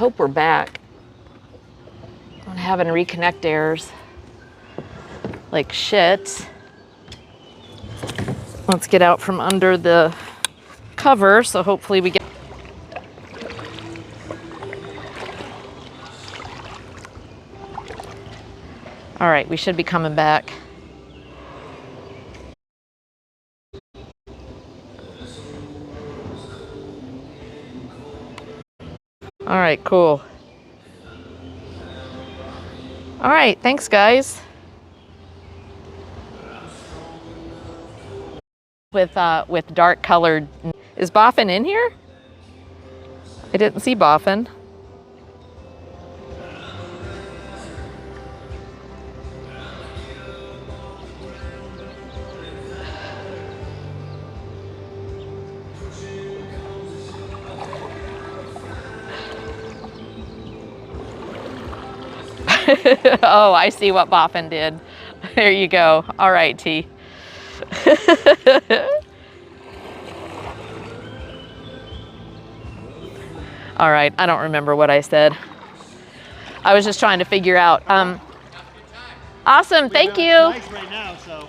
hope we're back. I'm having reconnect errors. Like shit. Let's get out from under the cover, so hopefully we get... All right, we should be coming back. All right, cool. All right, thanks, guys. With dark colored. Is Boffin in here? I didn't see Boffin. Oh, I see what Boffin did. There you go. All right, T. All right, I don't remember what I said. I was just trying to figure out. Awesome, thank you. Nice right now, so.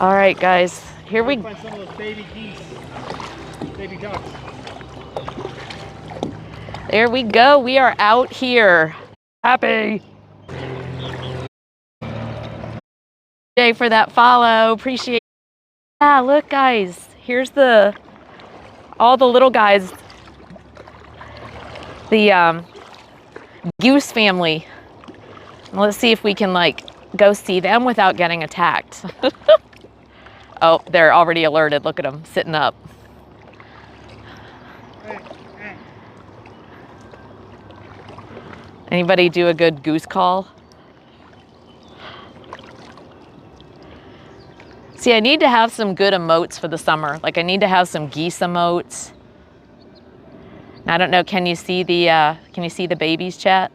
All right, guys, here we go. Find some of those baby geese, baby ducks. There we go. We are out here. Happy. Jay for that follow. Appreciate it. Yeah, look, guys. Here's all the little guys. The goose family. Let's see if we can go see them without getting attacked. Oh, they're already alerted. Look at them sitting up. Anybody do a good goose call? See, I need to have some good emotes for the summer. Like I need to have some geese emotes. I don't know, can you see the babies, chat?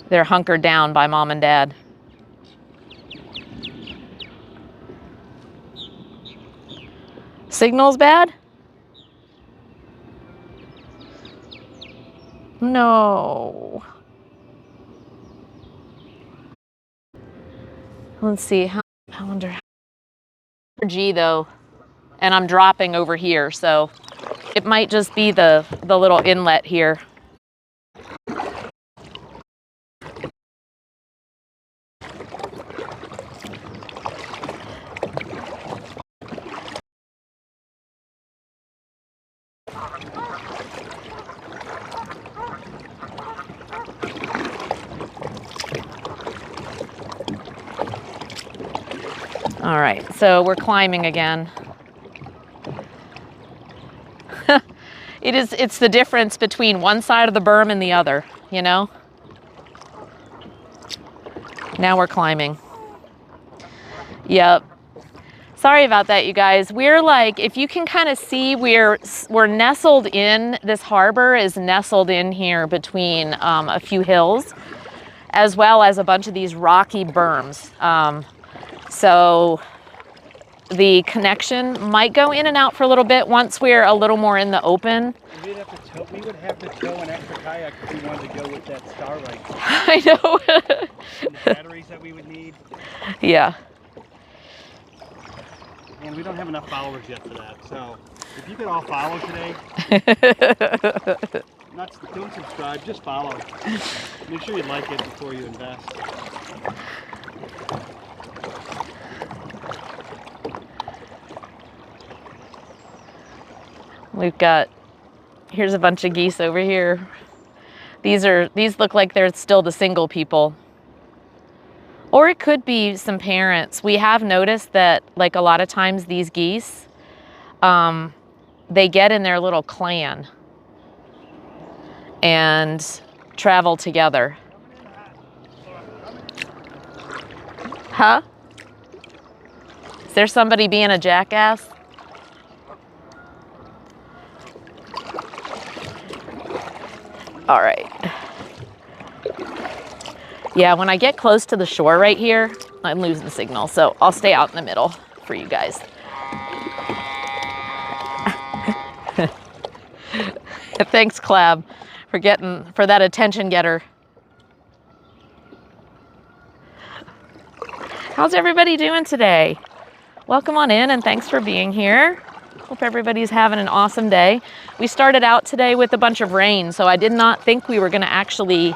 They're hunkered down by mom and dad. Signal's bad? No. Let's see. I wonder how. G though, and I'm dropping over here, so it might just be the little inlet here. All right, so we're climbing again. It's the difference between one side of the berm and the other, you know? Now we're climbing. Yep. Sorry about that, you guys. We're if you can kind of see, we're nestled in, this harbor is nestled in here between a few hills, as well as a bunch of these rocky berms. So the connection might go in and out for a little bit once we're a little more in the open. We would have to tow an extra kayak if we wanted to go with that Starlight. I know. And the batteries that we would need. Yeah. And we don't have enough followers yet for that. So if you could all follow today, don't subscribe, just follow. Make sure you like it before you invest. We've got, here's a bunch of geese over here. These look like they're still the single people. Or it could be some parents. We have noticed that a lot of times these geese, they get in their little clan and travel together. Huh? Is there somebody being a jackass? All right. Yeah, when I get close to the shore right here, I'm losing signal, so I'll stay out in the middle for you guys. Thanks, Clab, for that attention getter. How's everybody doing today? Welcome on in and thanks for being here. Hope everybody's having an awesome day. We started out today with a bunch of rain, so I did not think we were gonna actually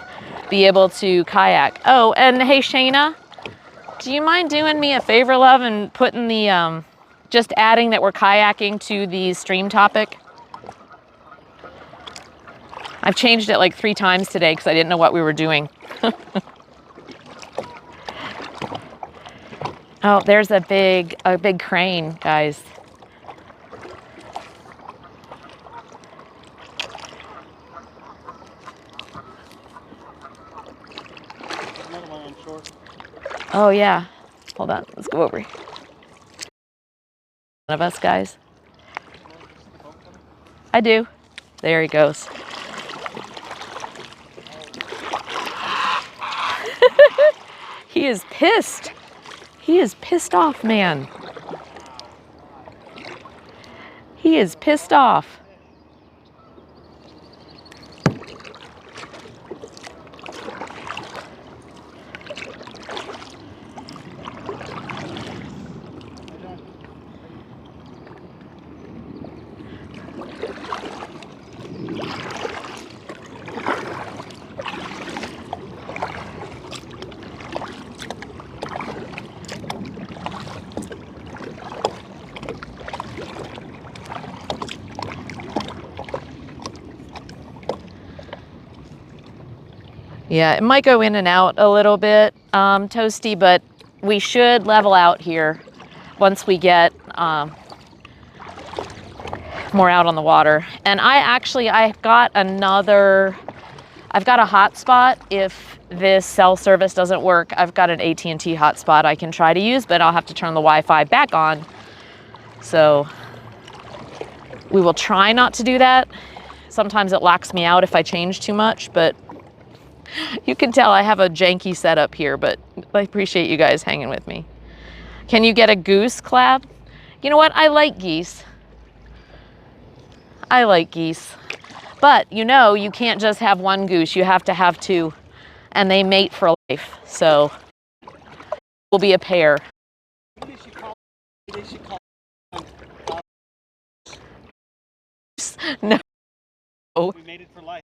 be able to kayak. Oh, and hey, Shayna, do you mind doing me a favor, love, and putting the, just adding that we're kayaking to the stream topic? I've changed it like 3 times today because I didn't know what we were doing. Oh, there's a big crane, guys. Another one on shore. Oh yeah. Hold on, let's go over here. One of us, guys. I do. There he goes. He is pissed. He is pissed off, man. He is pissed off. Yeah, it might go in and out a little bit, Toasty, but we should level out here once we get more out on the water. And I've got a hotspot if this cell service doesn't work. I've got an AT&T hotspot I can try to use, but I'll have to turn the Wi-Fi back on. So we will try not to do that. Sometimes it locks me out if I change too much, but you can tell I have a janky setup here, but I appreciate you guys hanging with me. Can you get a goose, Clab? You know what? I like geese. I like geese. But you know, you can't just have one goose. You have to have 2. And they mate for life. So we'll be a pair. They should call No. We made it for life.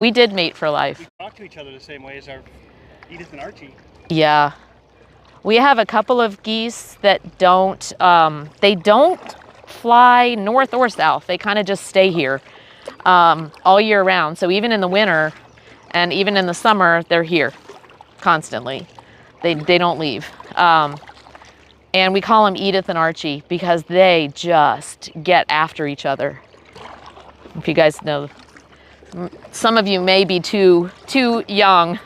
We did mate for life. We talk to each other the same way as our Edith and Archie. Yeah. We have a couple of geese that they don't fly north or south. They kind of just stay here all year round. So even in the winter and even in the summer, they're here constantly. They don't leave. And we call them Edith and Archie because they just get after each other. If you guys know, some of you may be too young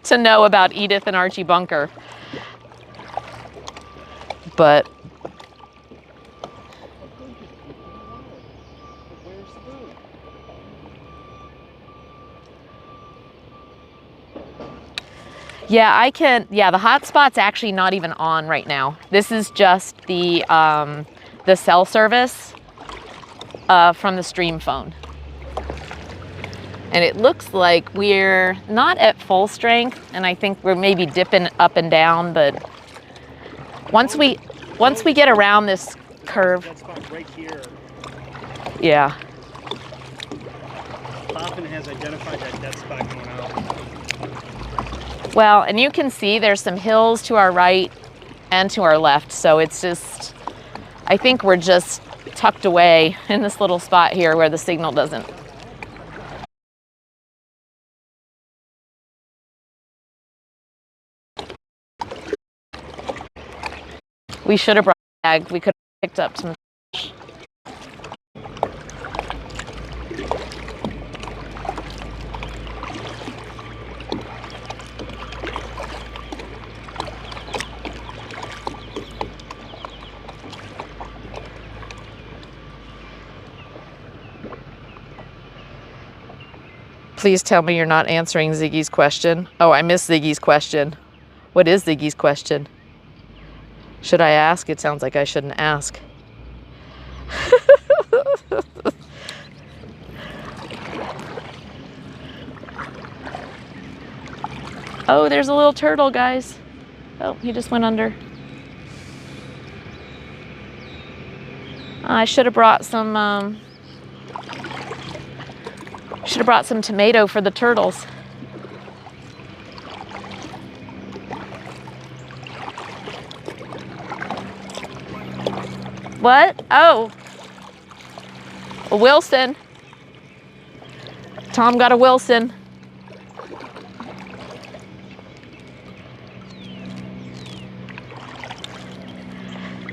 to know about Edith and Archie Bunker. But yeah, the hotspot's actually not even on right now. This is just the cell service from the stream phone. And it looks like we're not at full strength, and I think we're maybe dipping up and down, but once we get around this curve. That spot right here. Yeah. Boffin has identified that dead spot going out. Well, and you can see there's some hills to our right and to our left, so it's just, I think we're just tucked away in this little spot here where the signal doesn't. We should have brought a bag. We could have picked up some fish. Please tell me you're not answering Ziggy's question. Oh, I missed Ziggy's question. What is Ziggy's question? Should I ask? It sounds like I shouldn't ask. Oh, there's a little turtle, guys. Oh, he just went under. I should have brought some tomato for the turtles. What? Oh. A Wilson. Tom got a Wilson.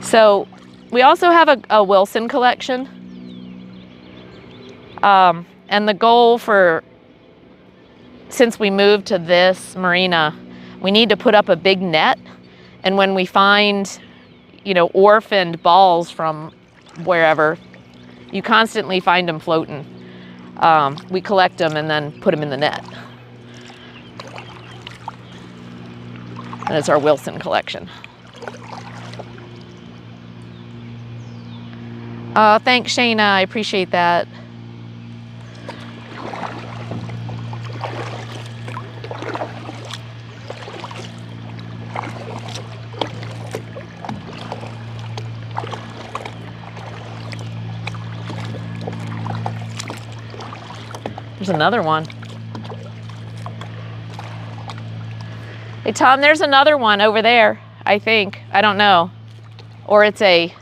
So we also have a Wilson collection. And the goal since we moved to this marina, we need to put up a big net. And when we find, orphaned balls from wherever, you constantly find them floating. We collect them and then put them in the net. And it's our Wilson collection. Thanks, Shayna. I appreciate that. There's another one. Hey, Tom, there's another one over there, I think. I don't know. Or there's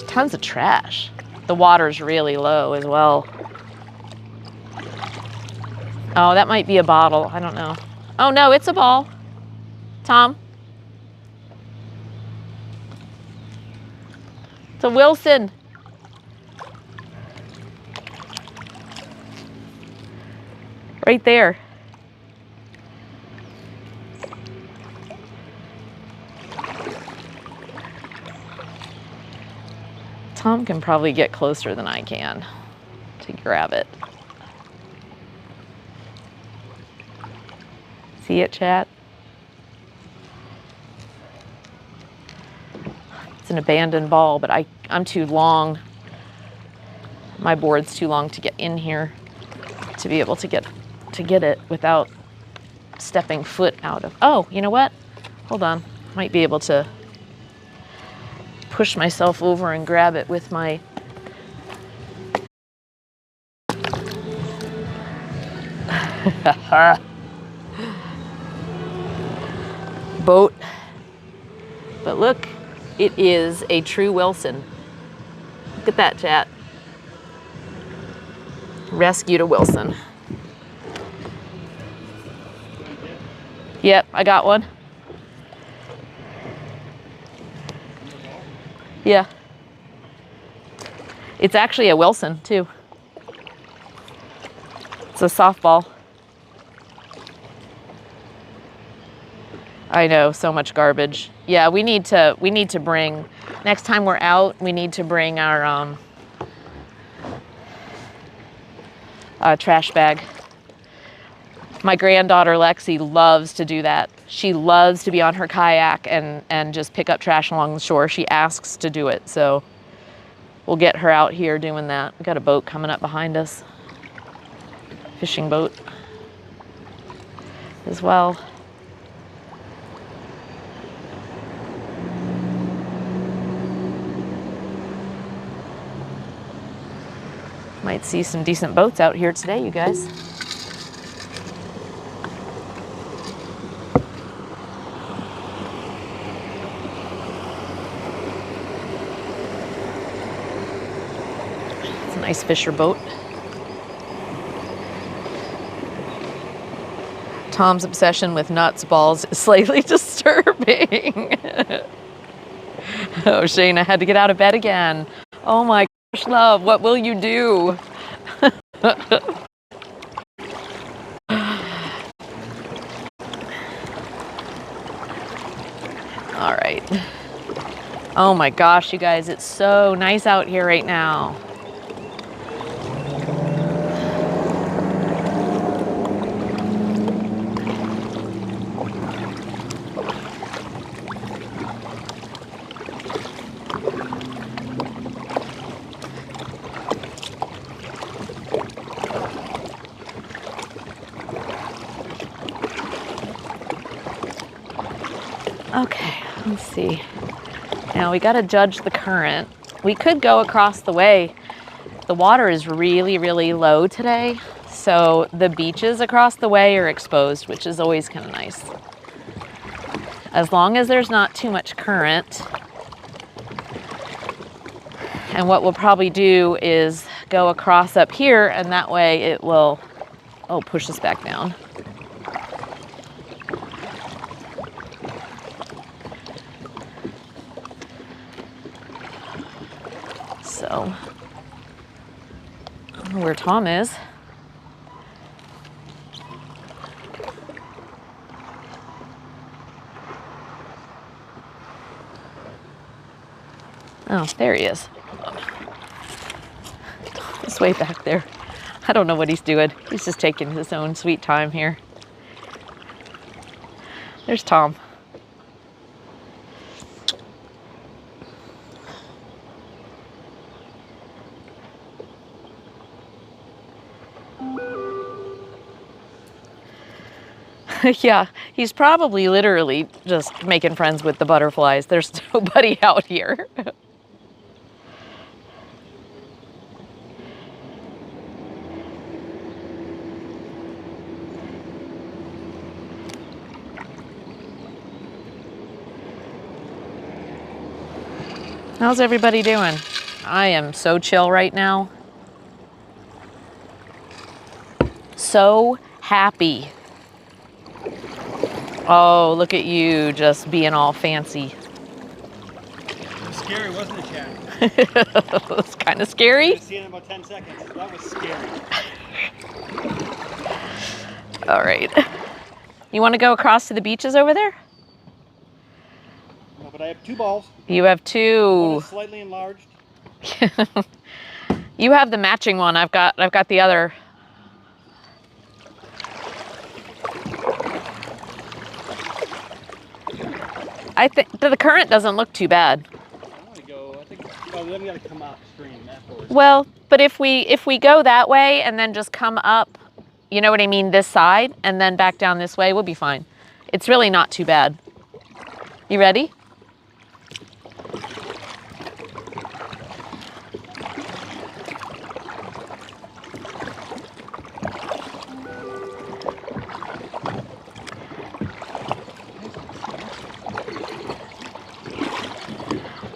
tons of trash. The water's really low as well. Oh, that might be a bottle. I don't know. Oh, no, it's a ball. Tom? It's a Wilson. Right there. Tom can probably get closer than I can to grab it. See it, chat? It's an abandoned ball, but I'm too long. My board's too long to get in here to be able to get it without stepping foot out of. Oh, you know what? Hold on. Might be able to push myself over and grab it with my boat. But look, it is a true Wilson. Look at that, chat. Rescued a Wilson. Yep, I got one. Yeah. It's actually a Wilson, too. It's a softball. I know, so much garbage. Yeah, we need to bring, next time we're out, we need to bring our trash bag. My granddaughter Lexi loves to do that. She loves to be on her kayak and just pick up trash along the shore. She asks to do it, so we'll get her out here doing that. We got a boat coming up behind us. Fishing boat as well. Might see some decent boats out here today, you guys. It's a nice fisher boat. Tom's obsession with nuts balls is slightly disturbing. Oh, Shane, I had to get out of bed again. Oh my gosh, love, what will you do? All right. Oh my gosh, you guys, it's so nice out here right now. see. Now we got to judge the current. We could go across the way. The water is really, really low today, so the beaches across the way are exposed, which is always kind of nice. As long as there's not too much current. And what we'll probably do is go across up here, and that way it will, push us back down. So, I don't know where Tom is. Oh, there he is. He's way back there. I don't know what he's doing. He's just taking his own sweet time here. There's Tom. Yeah, he's probably literally just making friends with the butterflies. There's nobody out here. How's everybody doing? I am so chill right now. So happy. Oh, look at you just being all fancy. It was scary, wasn't it, Chad? It was kind of scary. See it in about 10 seconds. That was scary. All right. You want to go across to the beaches over there? No, but I have 2 balls. You have One 2. is slightly enlarged. You have the matching one. I've got the other. I think the current doesn't look too bad. I want to go, I think, well, then we got to come upstream afterwards. Well, but if we go that way and then just come up, you know what I mean, this side, and then back down this way, we'll be fine. It's really not too bad. You ready?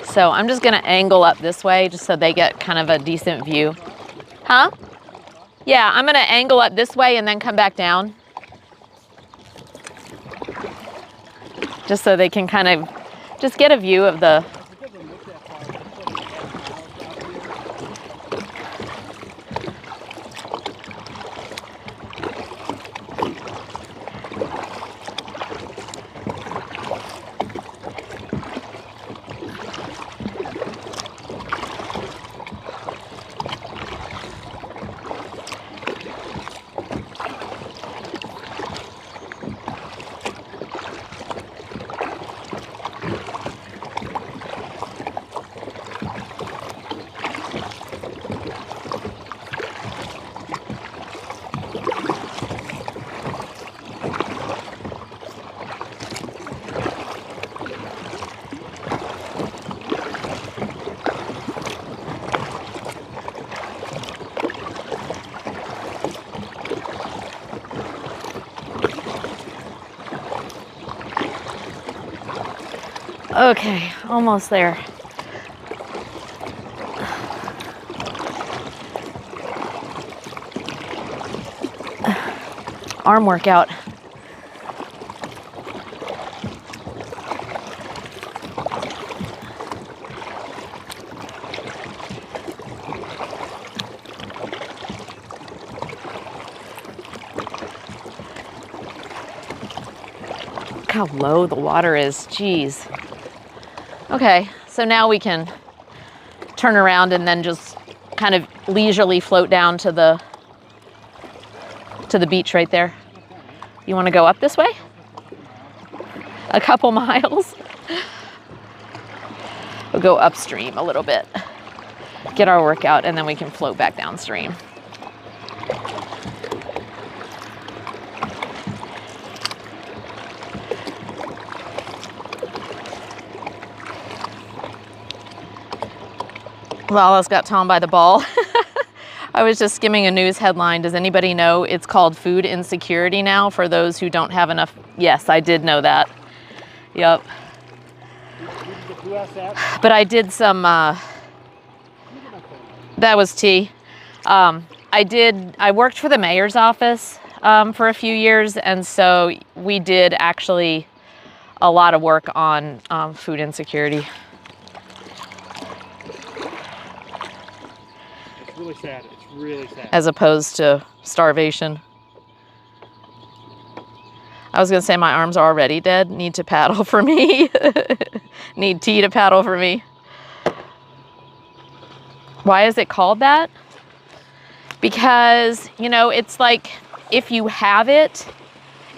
So I'm just gonna angle up this way just so they get kind of a decent view. Huh? Yeah, I'm gonna angle up this way and then come back down. Just so they can kind of just get a view of the... Okay, almost there. Arm workout. Look how low the water is, jeez. Okay, so now we can turn around and then just kind of leisurely float down to the beach right there. You want to go up this way? A couple miles? We'll go upstream a little bit, get our workout, and then we can float back downstream. Lala's got Tom by the ball. I was just skimming a news headline. Does anybody know it's called food insecurity now for those who don't have enough? Yes, I did know that. Yep. Who asked that? But I did some, that was T. I worked for the mayor's office for a few years, and so we did actually a lot of work on food insecurity. It's really sad. It's really sad. As opposed to starvation. I was gonna say my arms are already dead. Need to paddle for me. Need T to paddle for me. Why is it called that? Because, you know, it's like if you have it,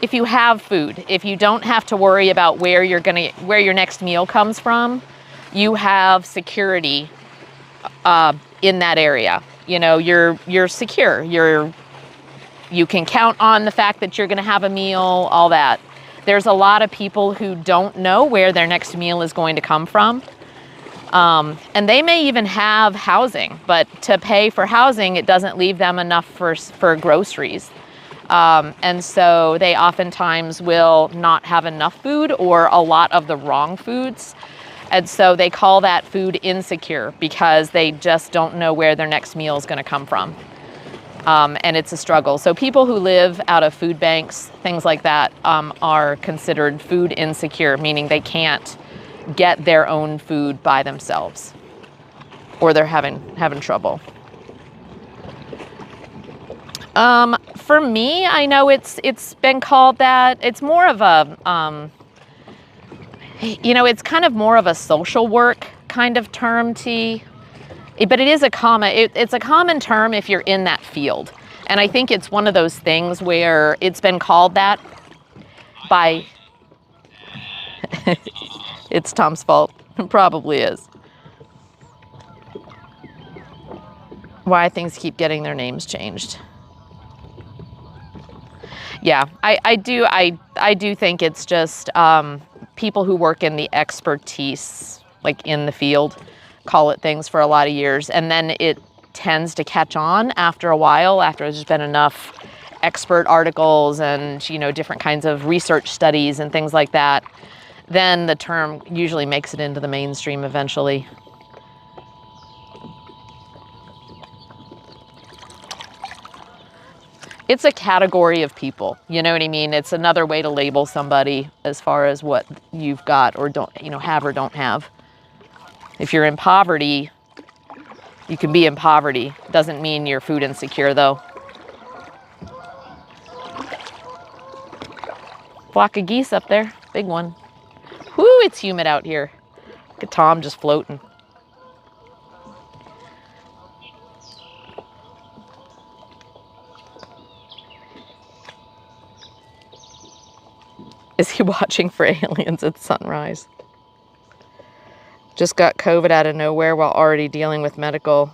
if you have food, if you don't have to worry about where your next meal comes from, you have security in that area. You know, you're secure. You can count on the fact that you're going to have a meal, all that. There's a lot of people who don't know where their next meal is going to come from. And they may even have housing, but to pay for housing, it doesn't leave them enough for groceries. And so they oftentimes will not have enough food or a lot of the wrong foods. And so they call that food insecure because they just don't know where their next meal is going to come from. And it's a struggle. So people who live out of food banks, things like that, are considered food insecure, meaning they can't get their own food by themselves, or they're having trouble. For me, I know it's been called that. It's more of a, you know, it's kind of more of a social work kind of term, T. But it is it's a common term if you're in that field. And I think it's one of those things where it's been called that by, it's Tom's fault. It probably is. Why things keep getting their names changed. Yeah, I do think it's just people who work in the expertise, like in the field, call it things for a lot of years, and then it tends to catch on after a while, after there's been enough expert articles and, you know, different kinds of research studies and things like that. Then the term usually makes it into the mainstream eventually. It's a category of people, you know what I mean? It's another way to label somebody as far as what you've got or don't, you know, have or don't have. If you're in poverty, you can be in poverty. Doesn't mean you're food insecure, though. Flock of geese up there, big one. Whoo, it's humid out here. Look at Tom just floating. Is he watching for aliens at sunrise? Just got COVID out of nowhere while already dealing with medical.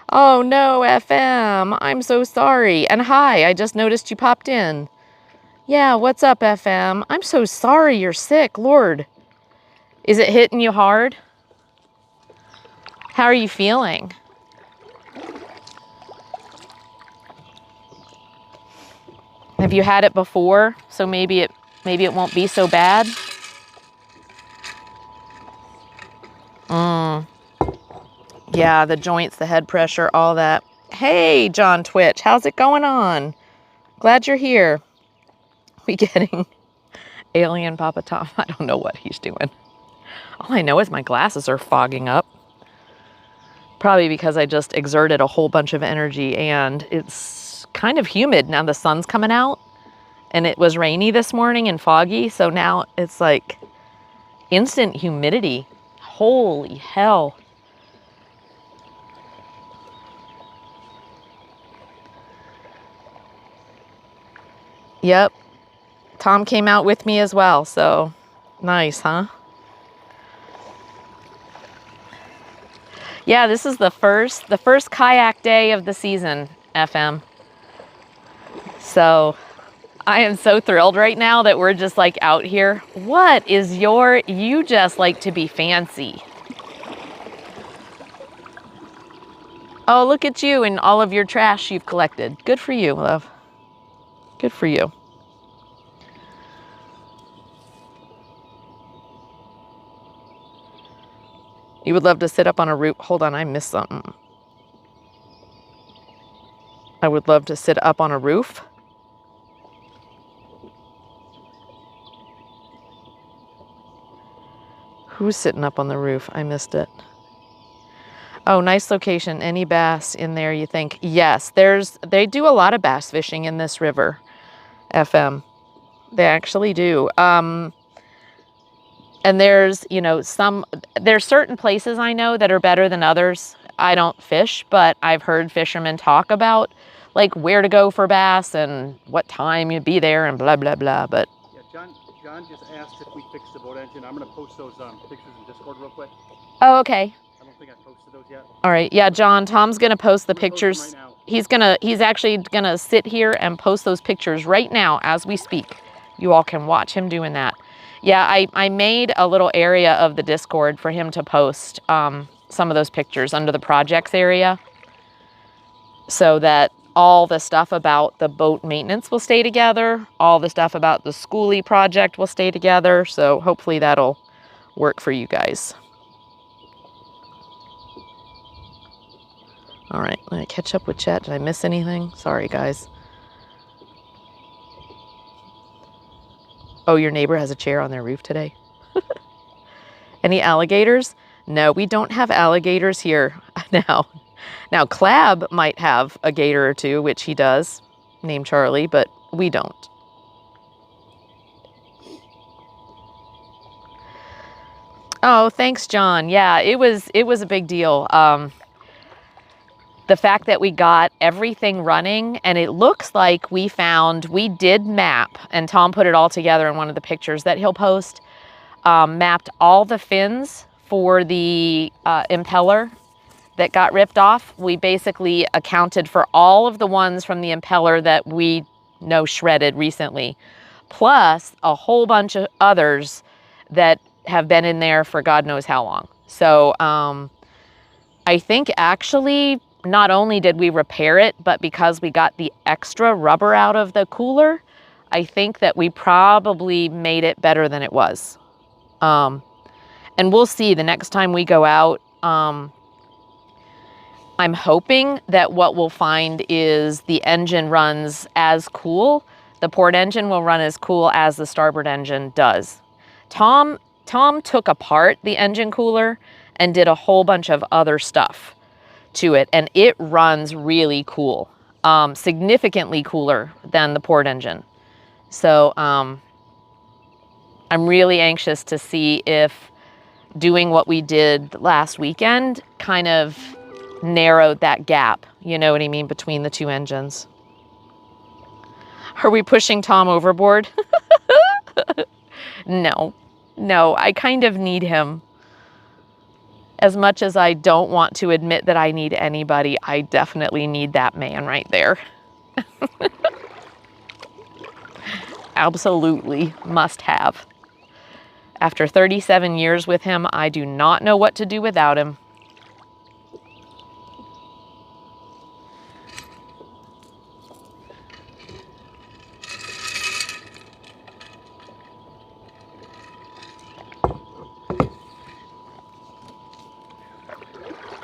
Oh no, FM, I'm so sorry. And hi, I just noticed you popped in. Yeah, what's up, FM? I'm so sorry you're sick, Lord. Is it hitting you hard? How are you feeling? Have you had it before? So maybe it won't be so bad? Yeah, the joints, the head pressure, all that. Hey, John Twitch, how's it going on? Glad you're here. We getting alien Papa Tom? I don't know what he's doing. All I know is my glasses are fogging up. Probably because I just exerted a whole bunch of energy and it's kind of humid. Now the sun's coming out and it was rainy this morning and foggy. So now it's like instant humidity. Holy hell. Yep. Tom came out with me as well, so nice, huh? Yeah, this is the first kayak day of the season, FM. So I am so thrilled right now that we're just like out here. What is you just like to be fancy. Oh, look at you and all of your trash you've collected. Good for you, love. Good for you. You would love to sit up on a roof. Hold on, I missed something. I would love to sit up on a roof. Who's sitting up on the roof? I missed it. Oh, nice location. Any bass in there, you think? Yes, they do a lot of bass fishing in this river, FM. They actually do. And there's, you know, there's certain places I know that are better than others. I don't fish, but I've heard fishermen talk about like where to go for bass and what time you'd be there and blah, blah, blah. But yeah, John just asked if we fixed the boat engine. I'm going to post those pictures in Discord real quick. oh, okay. I don't think I posted those yet. All right. Yeah, John, Tom's going to post the pictures. Post them right now. He's actually going to sit here and post those pictures right now as we speak. You all can watch him doing that. Yeah, I made a little area of the Discord for him to post some of those pictures under the projects area so that all the stuff about the boat maintenance will stay together. All the stuff about the schoolie project will stay together. So hopefully that'll work for you guys. All right, let me catch up with chat. Did I miss anything? Sorry, guys. Oh, your neighbor has a chair on their roof today? Any alligators? No, we don't have alligators here now. Now, Clab might have a gator or two, which he does, named Charlie, but we don't. Oh, thanks, John. Yeah, it was a big deal. The fact that we got everything running, and it looks like we did map, and Tom put it all together in one of the pictures that he'll post, mapped all the fins for the impeller that got ripped off. We basically accounted for all of the ones from the impeller that we know shredded recently, plus a whole bunch of others that have been in there for God knows how long. So I think actually not only did we repair it, but because we got the extra rubber out of the cooler, I think that we probably made it better than it was. And we'll see the next time we go out. I'm hoping that what we'll find is the engine runs as cool. The port engine will run as cool as the starboard engine does. Tom took apart the engine cooler and did a whole bunch of other stuff to it, and it runs really cool, significantly cooler than the port engine. So I'm really anxious to see if doing what we did last weekend kind of narrowed that gap, you know what I mean, between the two engines. Are we pushing Tom overboard? No, I kind of need him. As much as I don't want to admit that I need anybody, I definitely need that man right there. Absolutely must have. After 37 years with him, I do not know what to do without him.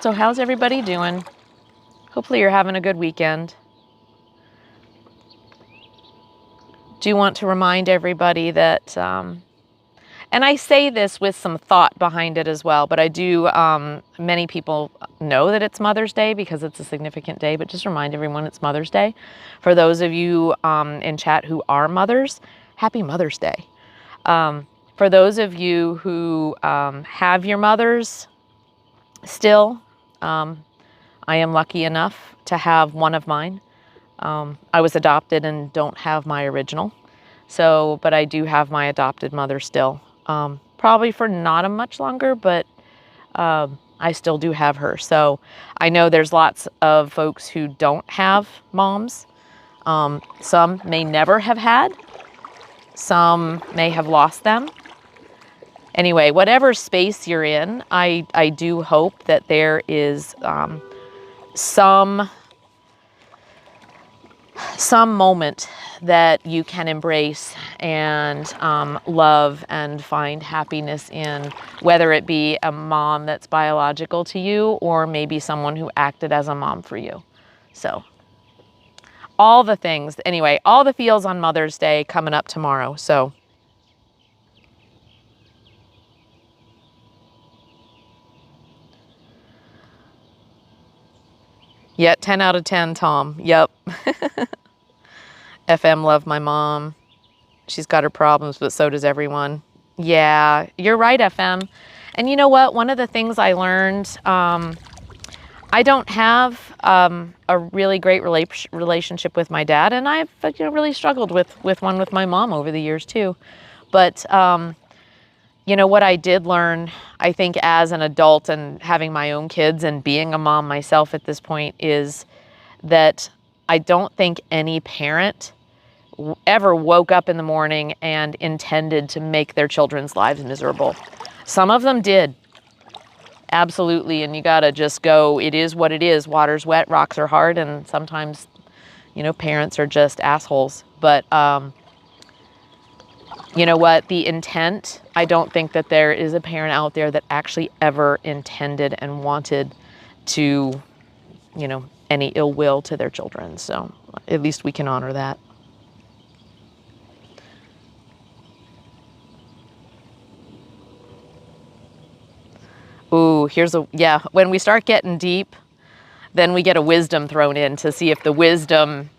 So how's everybody doing? Hopefully you're having a good weekend. Do want to remind everybody that, and I say this with some thought behind it as well, but I do, many people know that it's Mother's Day because it's a significant day, but just remind everyone it's Mother's Day. For those of you in chat who are mothers, happy Mother's Day. For those of you who have your mothers still, I am lucky enough to have one of mine. I was adopted and don't have my original. So, but I do have my adopted mother still. Probably for not a much longer, but I still do have her. So I know there's lots of folks who don't have moms. Some may never have had. Some may have lost them. Anyway, whatever space you're in, I do hope that there is some moment that you can embrace and love and find happiness in, whether it be a mom that's biological to you or maybe someone who acted as a mom for you. So all the things, anyway, all the feels on Mother's Day coming up tomorrow. So yeah, 10 out of 10, Tom. Yep. FM, love my mom. She's got her problems, but so does everyone. Yeah, you're right, FM. And you know what? One of the things I learned, I don't have a really great relationship with my dad, and I've really struggled with one with my mom over the years too. But you know what I did learn, I think, as an adult and having my own kids and being a mom myself at this point, is that I don't think any parent ever woke up in the morning and intended to make their children's lives miserable. Some of them did. Absolutely. And you got to just go, it is what it is. Water's wet, rocks are hard. And sometimes, parents are just assholes. But, you know what? The intent, I don't think that there is a parent out there that actually ever intended and wanted to, any ill will to their children. So at least we can honor that. Ooh, when we start getting deep, then we get a wisdom thrown in to see if the wisdom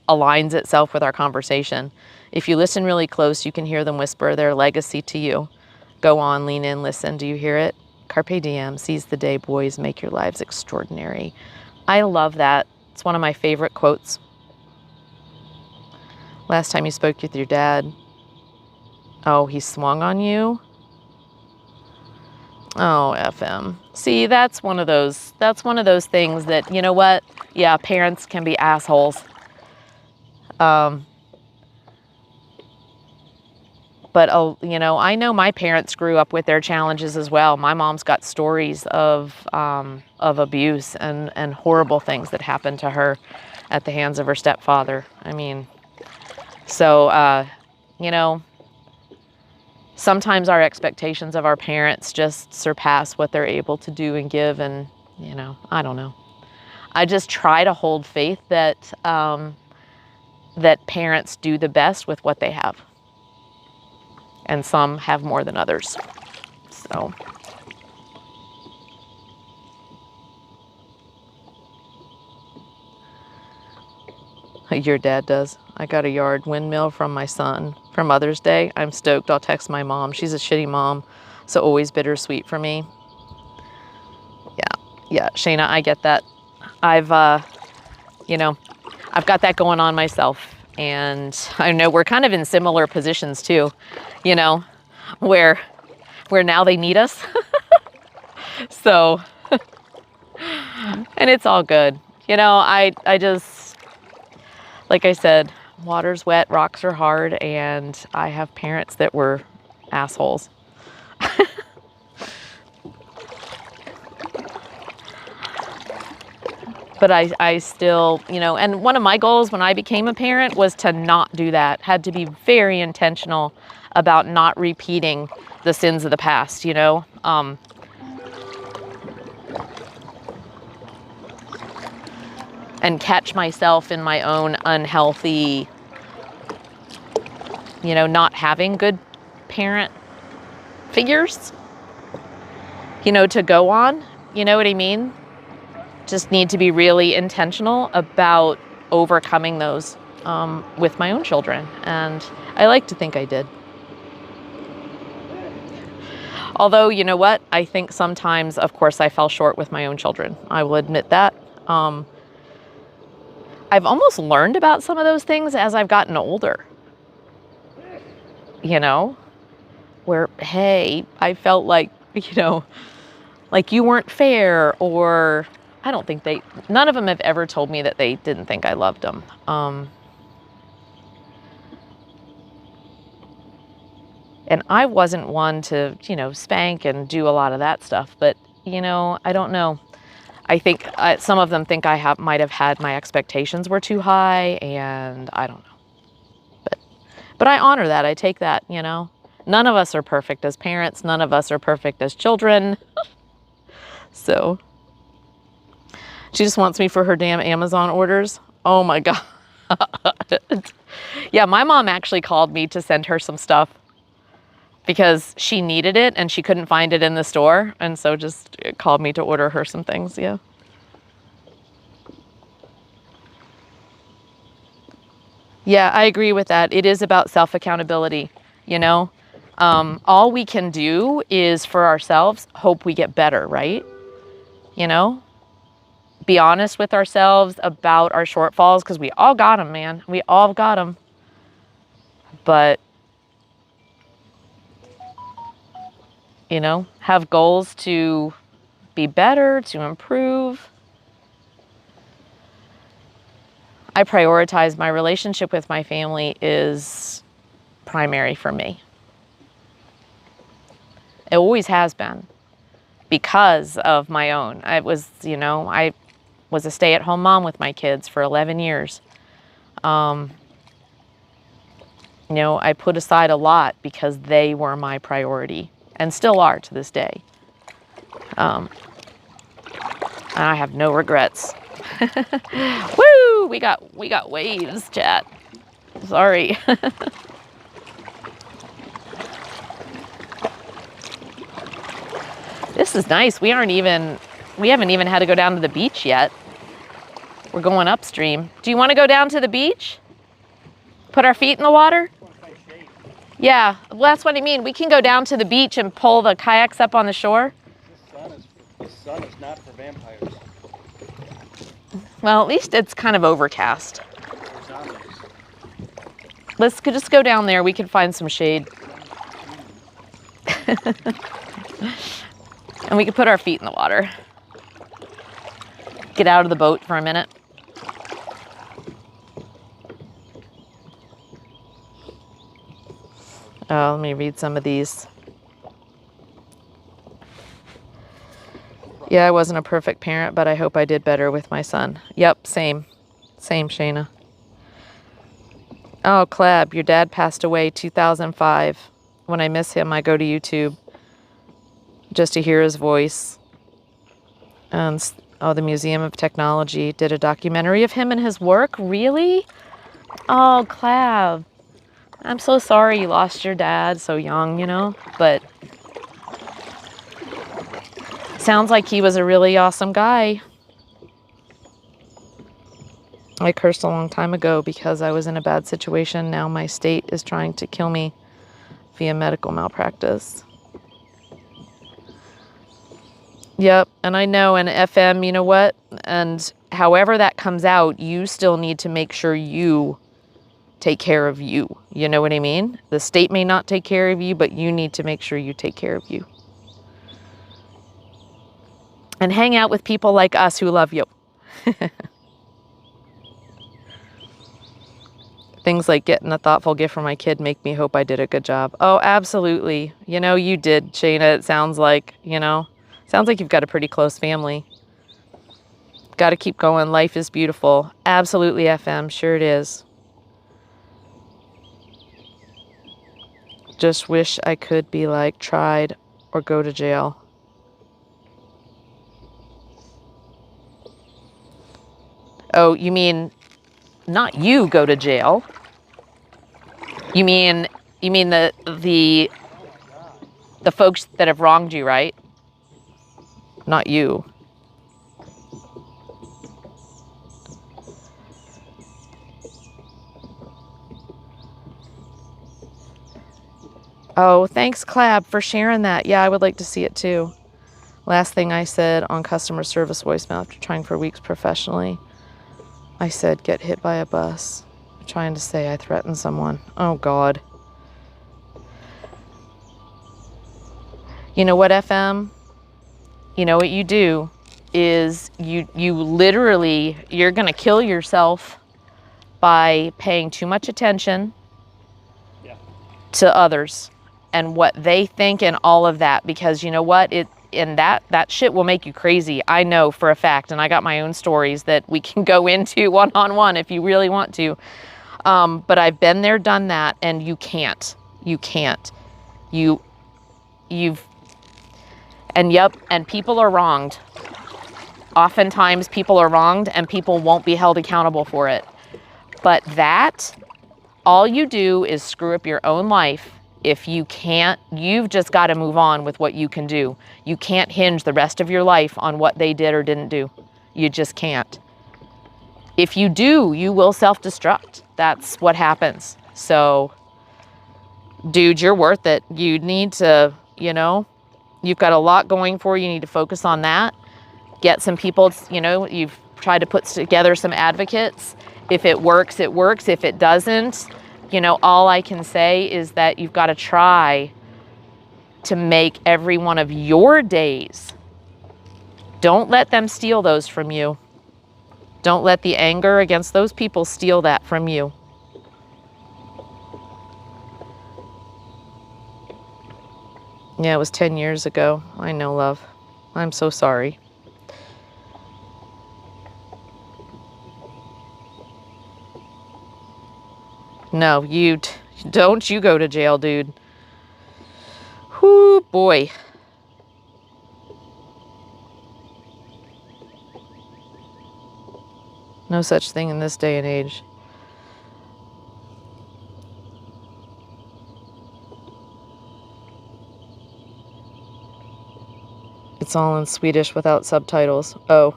aligns itself with our conversation. If you listen really close, you can hear them whisper their legacy to you. Go on, lean in, listen. Do you hear it? Carpe diem, seize the day, boys, make your lives extraordinary. I love that. It's one of my favorite quotes. Last time you spoke with your dad. Oh, he swung on you? Oh, FM. See, that's one of those things that, you know what? Yeah, parents can be assholes. But, I know my parents grew up with their challenges as well. My mom's got stories of abuse and horrible things that happened to her at the hands of her stepfather. I mean, so, sometimes our expectations of our parents just surpass what they're able to do and give. And, I don't know. I just try to hold faith that, that parents do the best with what they have. And some have more than others. So. Your dad does. I got a yard windmill from my son for Mother's Day. I'm stoked. I'll text my mom. She's a shitty mom, so always bittersweet for me. Yeah, Shayna, I get that. I've got that going on myself. And I know we're kind of in similar positions too, where now they need us. So, and it's all good. I just, like I said, water's wet, rocks are hard, and I have parents that were assholes. But I still, and one of my goals when I became a parent was to not do that. Had to be very intentional about not repeating the sins of the past, and catch myself in my own unhealthy, not having good parent figures, to go on. You know what I mean? Just need to be really intentional about overcoming those with my own children. And I like to think I did. Although, you know what? I think sometimes, of course, I fell short with my own children. I will admit that. I've almost learned about some of those things as I've gotten older. Where, hey, I felt like, like you weren't fair, or I don't think none of them have ever told me that they didn't think I loved them. And I wasn't one to, spank and do a lot of that stuff. But, I don't know. I think some of them think I might have had my expectations were too high, and I don't know. But I honor that. I take that, you know. None of us are perfect as parents. None of us are perfect as children. So she just wants me for her damn Amazon orders. Oh my God. Yeah, my mom actually called me to send her some stuff because she needed it and she couldn't find it in the store. And so just called me to order her some things. Yeah. Yeah, I agree with that. It is about self-accountability, you know. All we can do is for ourselves hope we get better, right? You know, be honest with ourselves about our shortfalls because we all got them, man. We all got them. But, you know, have goals to be better, to improve. I prioritize my relationship with my family is primary for me. It always has been because of my own. I was a stay-at-home mom with my kids for 11 years. You know, I put aside a lot because they were my priority and still are to this day. And I have no regrets. Woo! We got waves, chat. Sorry. This is nice. We haven't even had to go down to the beach yet. We're going upstream. Do you want to go down to the beach? Put our feet in the water? Yeah, well, that's what I mean. We can go down to the beach and pull the kayaks up on the shore. The sun is not for vampires. Well, at least it's kind of overcast. Let's just go down there. We can find some shade. And we can put our feet in the water. Get out of the boat for a minute. Oh, let me read some of these. Yeah, I wasn't a perfect parent, but I hope I did better with my son. Yep, same. Same, Shayna. Oh, Clab, your dad passed away 2005. When I miss him, I go to YouTube just to hear his voice. And the Museum of Technology did a documentary of him and his work. Really? Oh, Clab. I'm so sorry you lost your dad so young, you know, but sounds like he was a really awesome guy. I cursed a long time ago because I was in a bad situation. Now my state is trying to kill me via medical malpractice. Yep, and I know, and FM, you know what? And however that comes out, you still need to make sure you take care of you. You know what I mean? The state may not take care of you, but you need to make sure you take care of you. And hang out with people like us who love you. Things like getting a thoughtful gift for my kid make me hope I did a good job. Oh, absolutely. You know, you did, Shayna. It sounds like, you know, sounds like you've got a pretty close family. Got to keep going. Life is beautiful. Absolutely, FM. Sure it is. Just wish I could be like tried or go to jail. Oh, you mean not you go to jail? You mean the folks that have wronged you, right? Not you. Oh, thanks, Clab, for sharing that. Yeah, I would like to see it too. Last thing I said on customer service voicemail after trying for weeks professionally, I said, get hit by a bus. I'm trying to say I threatened someone. Oh, God. You know what, FM? You know what you do is you literally, you're going to kill yourself by paying too much attention to others and what they think and all of that, because you know what? and that shit will make you crazy. I know for a fact, and I got my own stories that we can go into one-on-one if you really want to. But I've been there, done that, and you can't. And people are wronged. Oftentimes people are wronged and people won't be held accountable for it. But that, all you do is screw up your own life. If you can't, you've just got to move on with what you can do. You can't hinge the rest of your life on what they did or didn't do. You just can't. If you do, you will self-destruct. That's what happens. So, dude, you're worth it. You need to, you've got a lot going for you. You need to focus on that. Get some people, you've tried to put together some advocates. If it works, it works. If it doesn't, all I can say is that you've got to try to make every one of your days. Don't let them steal those from you. Don't let the anger against those people steal that from you. Yeah, it was 10 years ago. I know, love. I'm so sorry. No, don't you go to jail, dude. Whoo, boy. No such thing in this day and age. It's all in Swedish without subtitles. Oh.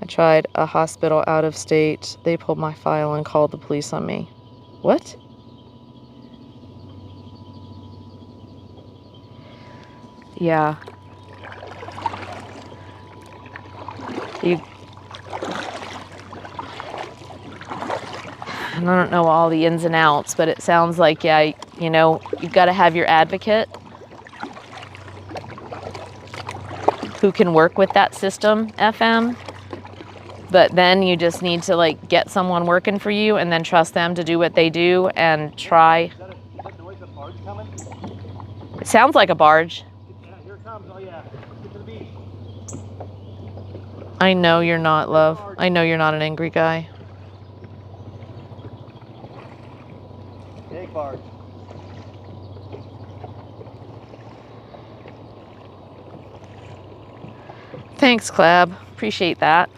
I tried a hospital out of state. They pulled my file and called the police on me. What? Yeah. I don't know all the ins and outs, but it sounds like, yeah, you've got to have your advocate who can work with that system, FM. But then you just need to get someone working for you and then trust them to do what they do and try. Is that noise of barge coming? It sounds like a barge. Yeah, here it comes. Oh yeah. Get to the beach. I know you're not, love. I know you're not an angry guy. Big barge. Thanks, Clab. Appreciate that.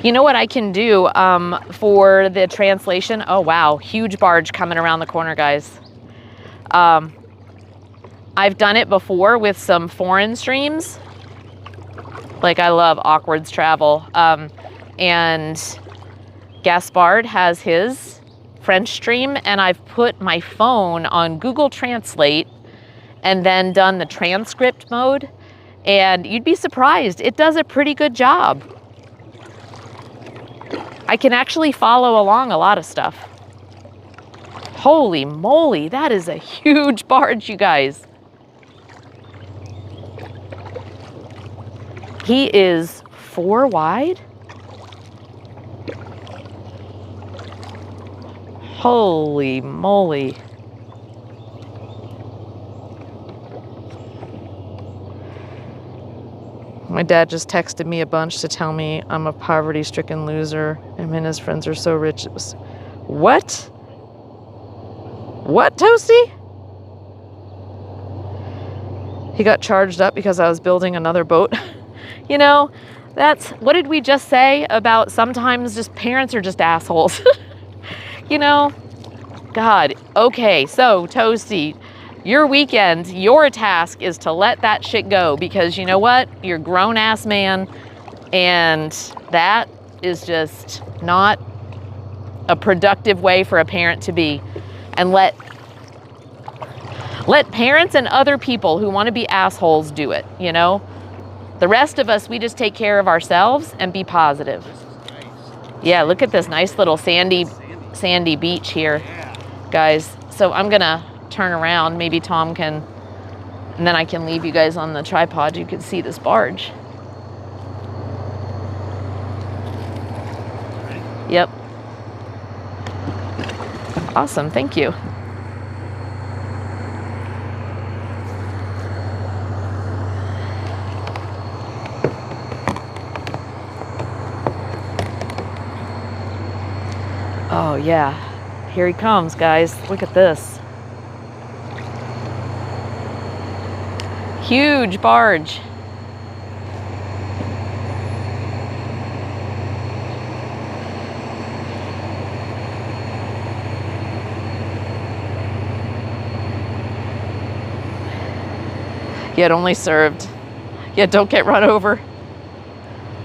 You know what I can do for the translation? Oh, wow. Huge barge coming around the corner, guys. I've done it before with some foreign streams. I love Awkward's travel. And Gaspard has his French stream, and I've put my phone on Google Translate and then done the transcript mode. And you'd be surprised. It does a pretty good job. I can actually follow along a lot of stuff. Holy moly, that is a huge barge, you guys. He is 4 wide. Holy moly. My dad just texted me a bunch to tell me I'm a poverty-stricken loser. Him and his friends are so rich. It was... What? What, Toasty? He got charged up because I was building another boat. That's... What did we just say about sometimes just parents are just assholes? God. Okay, so, Toasty... Your weekend, your task is to let that shit go because you know what? You're a grown-ass man and that is just not a productive way for a parent to be. And let parents and other people who want to be assholes do it, The rest of us, we just take care of ourselves and be positive. Nice. Yeah, look at this nice little sandy beach here, guys. So I'm going to turn around. Maybe Tom can, and then I can leave you guys on the tripod. You can see this barge. Yep. Awesome. Thank you. Oh yeah, here he comes, guys. Look at this. Huge barge. Yeah, it only served. Yeah, don't get run over.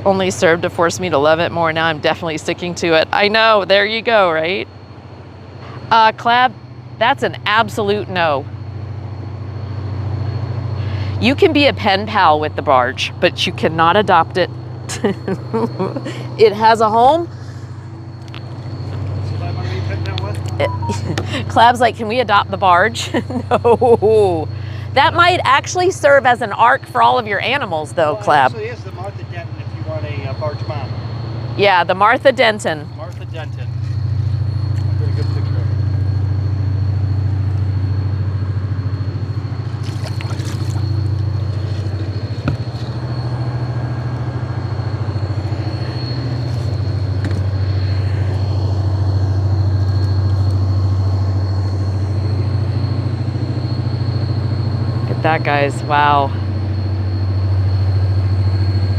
Only served to force me to love it more. Now I'm definitely sticking to it. I know, there you go, right? Clab, that's an absolute no. You can be a pen pal with the barge, but you cannot adopt it. It has a home. Clab's like, can we adopt the barge? No. That might actually serve as an ark for all of your animals, though, Well, Clab. actually, is the Martha Denton if you want a barge mom. Yeah, the Martha Denton. Martha Denton. I'll get a good picture of it. Look at that, guys. Wow.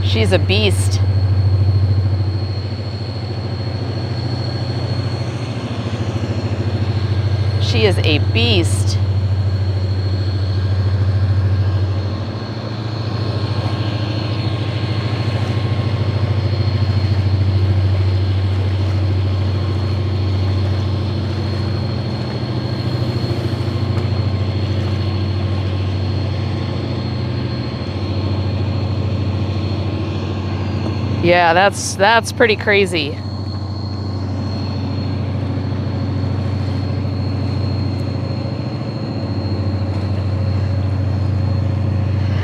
She's a beast. She is a beast. Yeah, that's pretty crazy.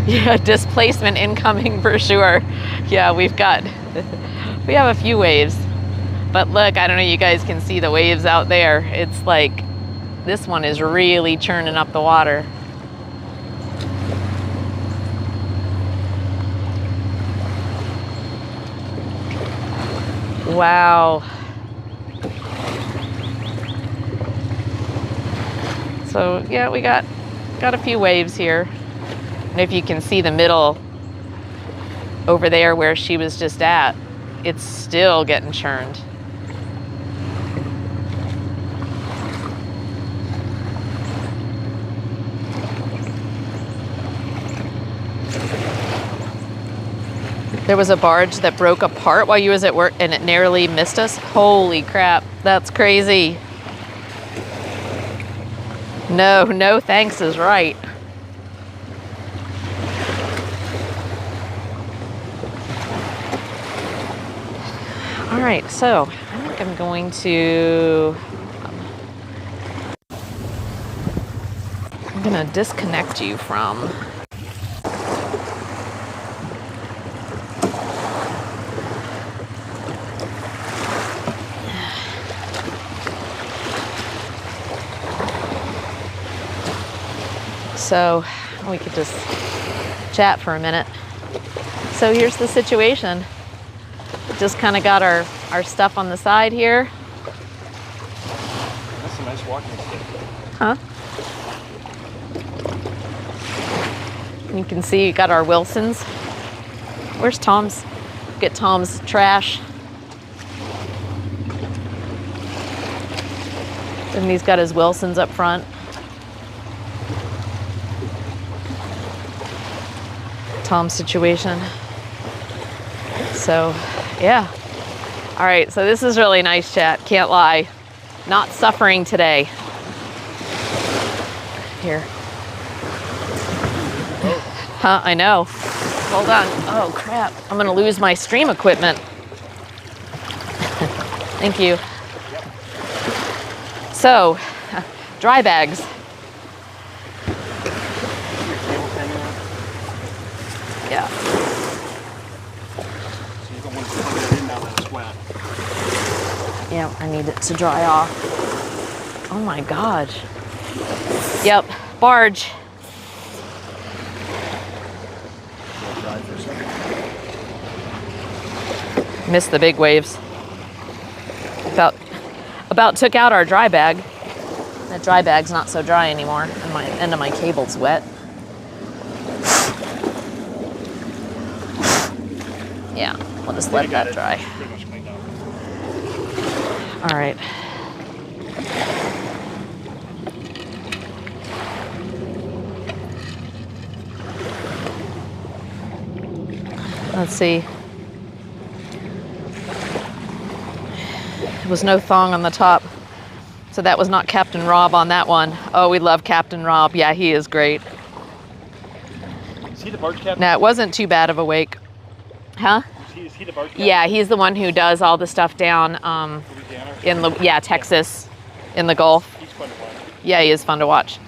Yeah, displacement incoming for sure. Yeah, we have a few waves. But look, I don't know, you guys can see the waves out there. It's like, this one is really churning up the water. Wow. So yeah, we got a few waves here. And if you can see the middle over there where she was just at, it's still getting churned. There was a barge that broke apart while you was at work and it narrowly missed us. Holy crap, that's crazy. No thanks is right. All right, so I think I'm going to disconnect you from so we could just chat for a minute. So here's the situation. Just kind of got our stuff on the side here. That's a nice walking stick. Huh? You can see you got our Wilsons. Where's Tom's? Get Tom's trash. And he's got his Wilsons up front. Tom's situation. So, yeah. All right, so this is really nice chat, can't lie. Not suffering today. Here. Huh, I know. Hold on. Oh, crap. I'm gonna lose my stream equipment. Thank you. So, dry bags. Yeah. So you don't want to plug that in now that it's wet. Yeah, I need it to dry off. Oh my gosh. Yep, barge. Missed the big waves. About took out our dry bag. That dry bag's not so dry anymore, and my end of my cable's wet. Yeah, we'll just let that dry. Pretty much cleaned up. All right. Let's see. There was no thong on the top, so that was not Captain Rob on that one. Oh, we love Captain Rob. Yeah, he is great. Is he the barge captain? No, it wasn't too bad of a wake. Huh? Is he the barge captain? Yeah, he's the one who does all the stuff down Louisiana? in Texas, in the Gulf. He's fun to watch. Yeah, he is fun to watch.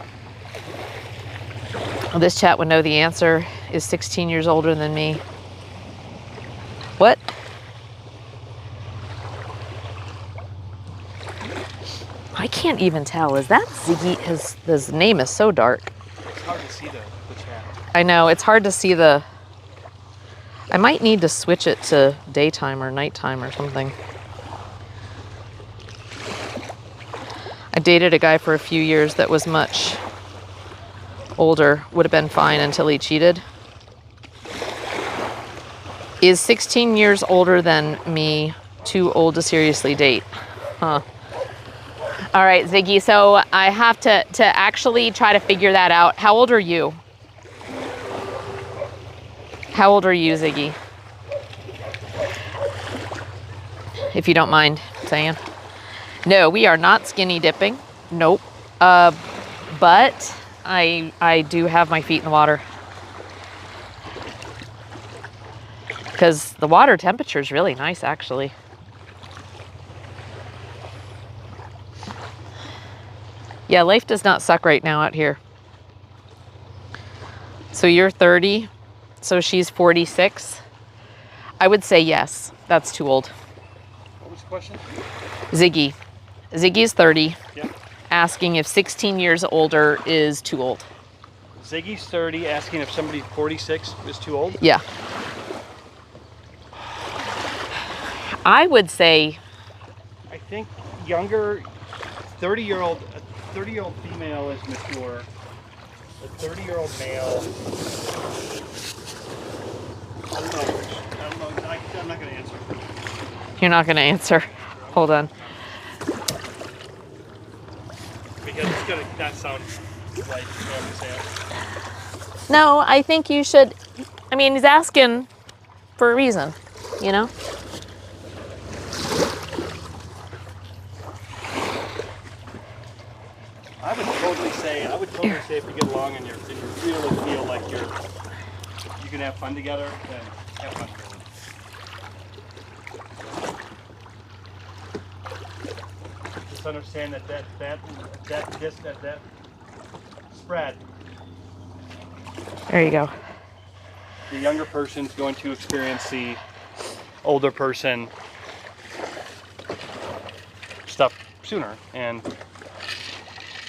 Well, this chat would know the answer. Is 16 years older than me. What? I can't even tell. Is that Ziggy? His name is so dark. It's hard to see the chat. I know, it's hard to see the... I might need to switch it to daytime or nighttime or something. I dated a guy for a few years that was much older. Would have been fine until he cheated. Is 16 years older than me too old to seriously date? Huh. All right, Ziggy, so I have to actually try to figure that out. How old are you? How old are you, Ziggy? If you don't mind saying. No, we are not skinny dipping. Nope. But I do have my feet in the water. Because the water temperature is really nice, actually. Yeah, life does not suck right now out here. So you're 30, so she's 46. I would say yes, that's too old. What was the question? Ziggy. Ziggy's 30, Yeah. asking if 16 years older is too old. Ziggy's 30, asking if somebody 46 is too old. Yeah. I would say, I think younger, 30-year-old female is mature. A 30-year-old male. I don't know. I'm not going to answer. you're not going to answer. Hold on. Because it's going to not sound like, you know what I'm saying? No, I think you should, I mean, he's asking for a reason, you know? I would totally say if you get along and you really feel like you can have fun together, then have fun together. Just understand that spread, There you go. the younger person's going to experience the older person stuff sooner, and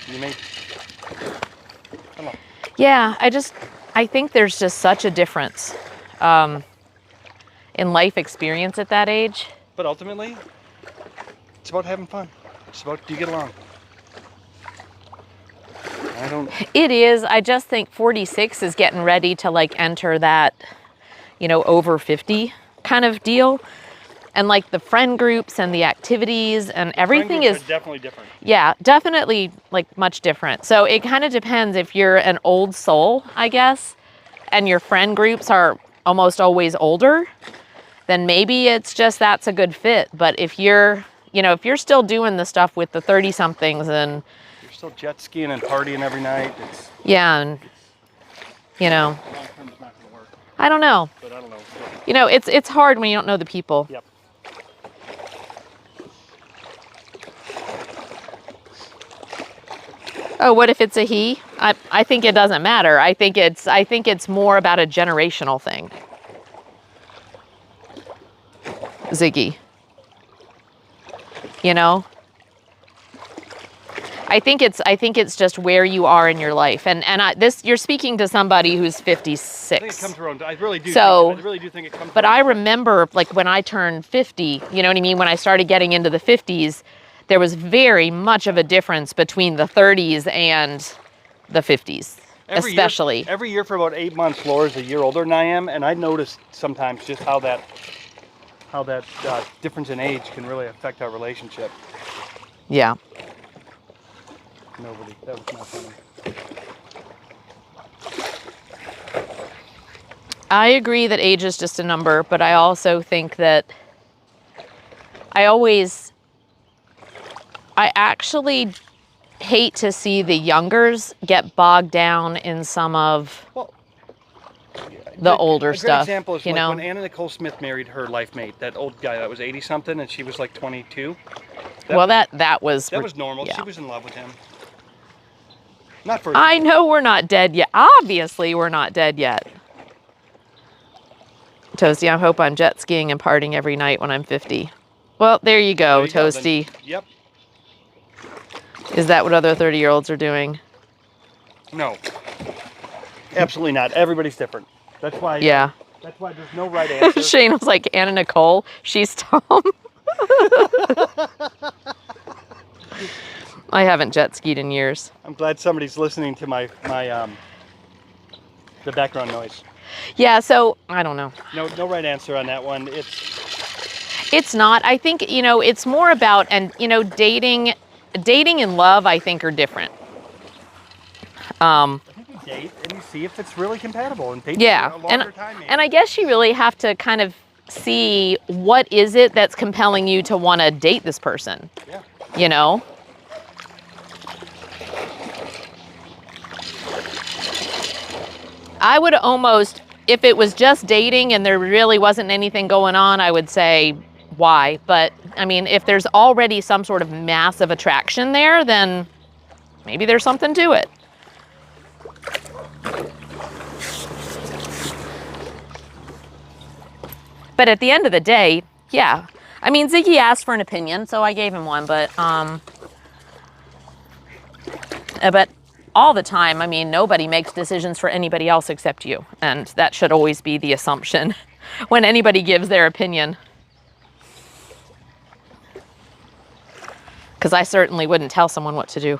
you may, I don't know. Yeah, I think there's just such a difference in life experience at that age. But ultimately, it's about having fun. It's about, do you get along? I don't. It is. I just think 46 is getting ready to like enter that, you know, over 50 kind of deal. And like the friend groups and the activities and everything is definitely different. Yeah, definitely like much different. So it kind of depends if you're an old soul, I guess, and your friend groups are almost always older, then maybe it's just that's a good fit. But if you're, you know, if you're still doing the stuff with the 30 somethings and You're still jet skiing and partying every night. It's yeah, and you know, long term is not going to work. I don't know. But I don't know. You know, it's hard when you don't know the people. Yep. Oh, what if it's a he? I think it doesn't matter. I think it's more about a generational thing. Ziggy. You know? I think it's just where you are in your life. And you're speaking to somebody who's 56. I think it comes around. I really do. So, I really do think it comes. But around. I remember like when I turned 50, you know what I mean? When I started getting into the 50s, there was very much of a difference between the 30s and the 50s, especially. Every year for about 8 months, Laura's a year older than I am, and I noticed sometimes just how that difference in age can really affect our relationship. Yeah. Nobody. That was not funny. I agree that age is just a number, but I also think that I actually hate to see the youngers get bogged down in some of the older stuff. A great example is you know? when Anna Nicole Smith married her life mate, that old guy that was 80 something, and she was like 22. That was normal. yeah. She was in love with him. Not for. I know we're not dead yet. Obviously, we're not dead yet. Toasty, I hope I'm jet skiing and partying every night when I'm 50. Well, there you go, Toasty. Yep. Is that what other 30-year-olds are doing? No. Absolutely not. Everybody's different. That's why. Yeah. That's why there's no right answer. Shane was like, Anna Nicole, she's Tom. I haven't jet skied in years. I'm glad somebody's listening to my the background noise. Yeah, so I don't know. No right answer on that one. It's not. I think, it's more about, and dating and love, I think, are different. I think you date and you see if it's really compatible and date Yeah, for a longer time. and I guess you really have to kind of see what is it that's compelling you to want to date this person. Yeah. I would almost, if it was just dating and there really wasn't anything going on, I would say why. But I mean, if there's already some sort of massive attraction there, then maybe there's something to it. But at the end of the day, yeah. I mean, Ziggy asked for an opinion, so I gave him one, but all the time, I mean, nobody makes decisions for anybody else except you. And that should always be the assumption when anybody gives their opinion. Because I certainly wouldn't tell someone what to do.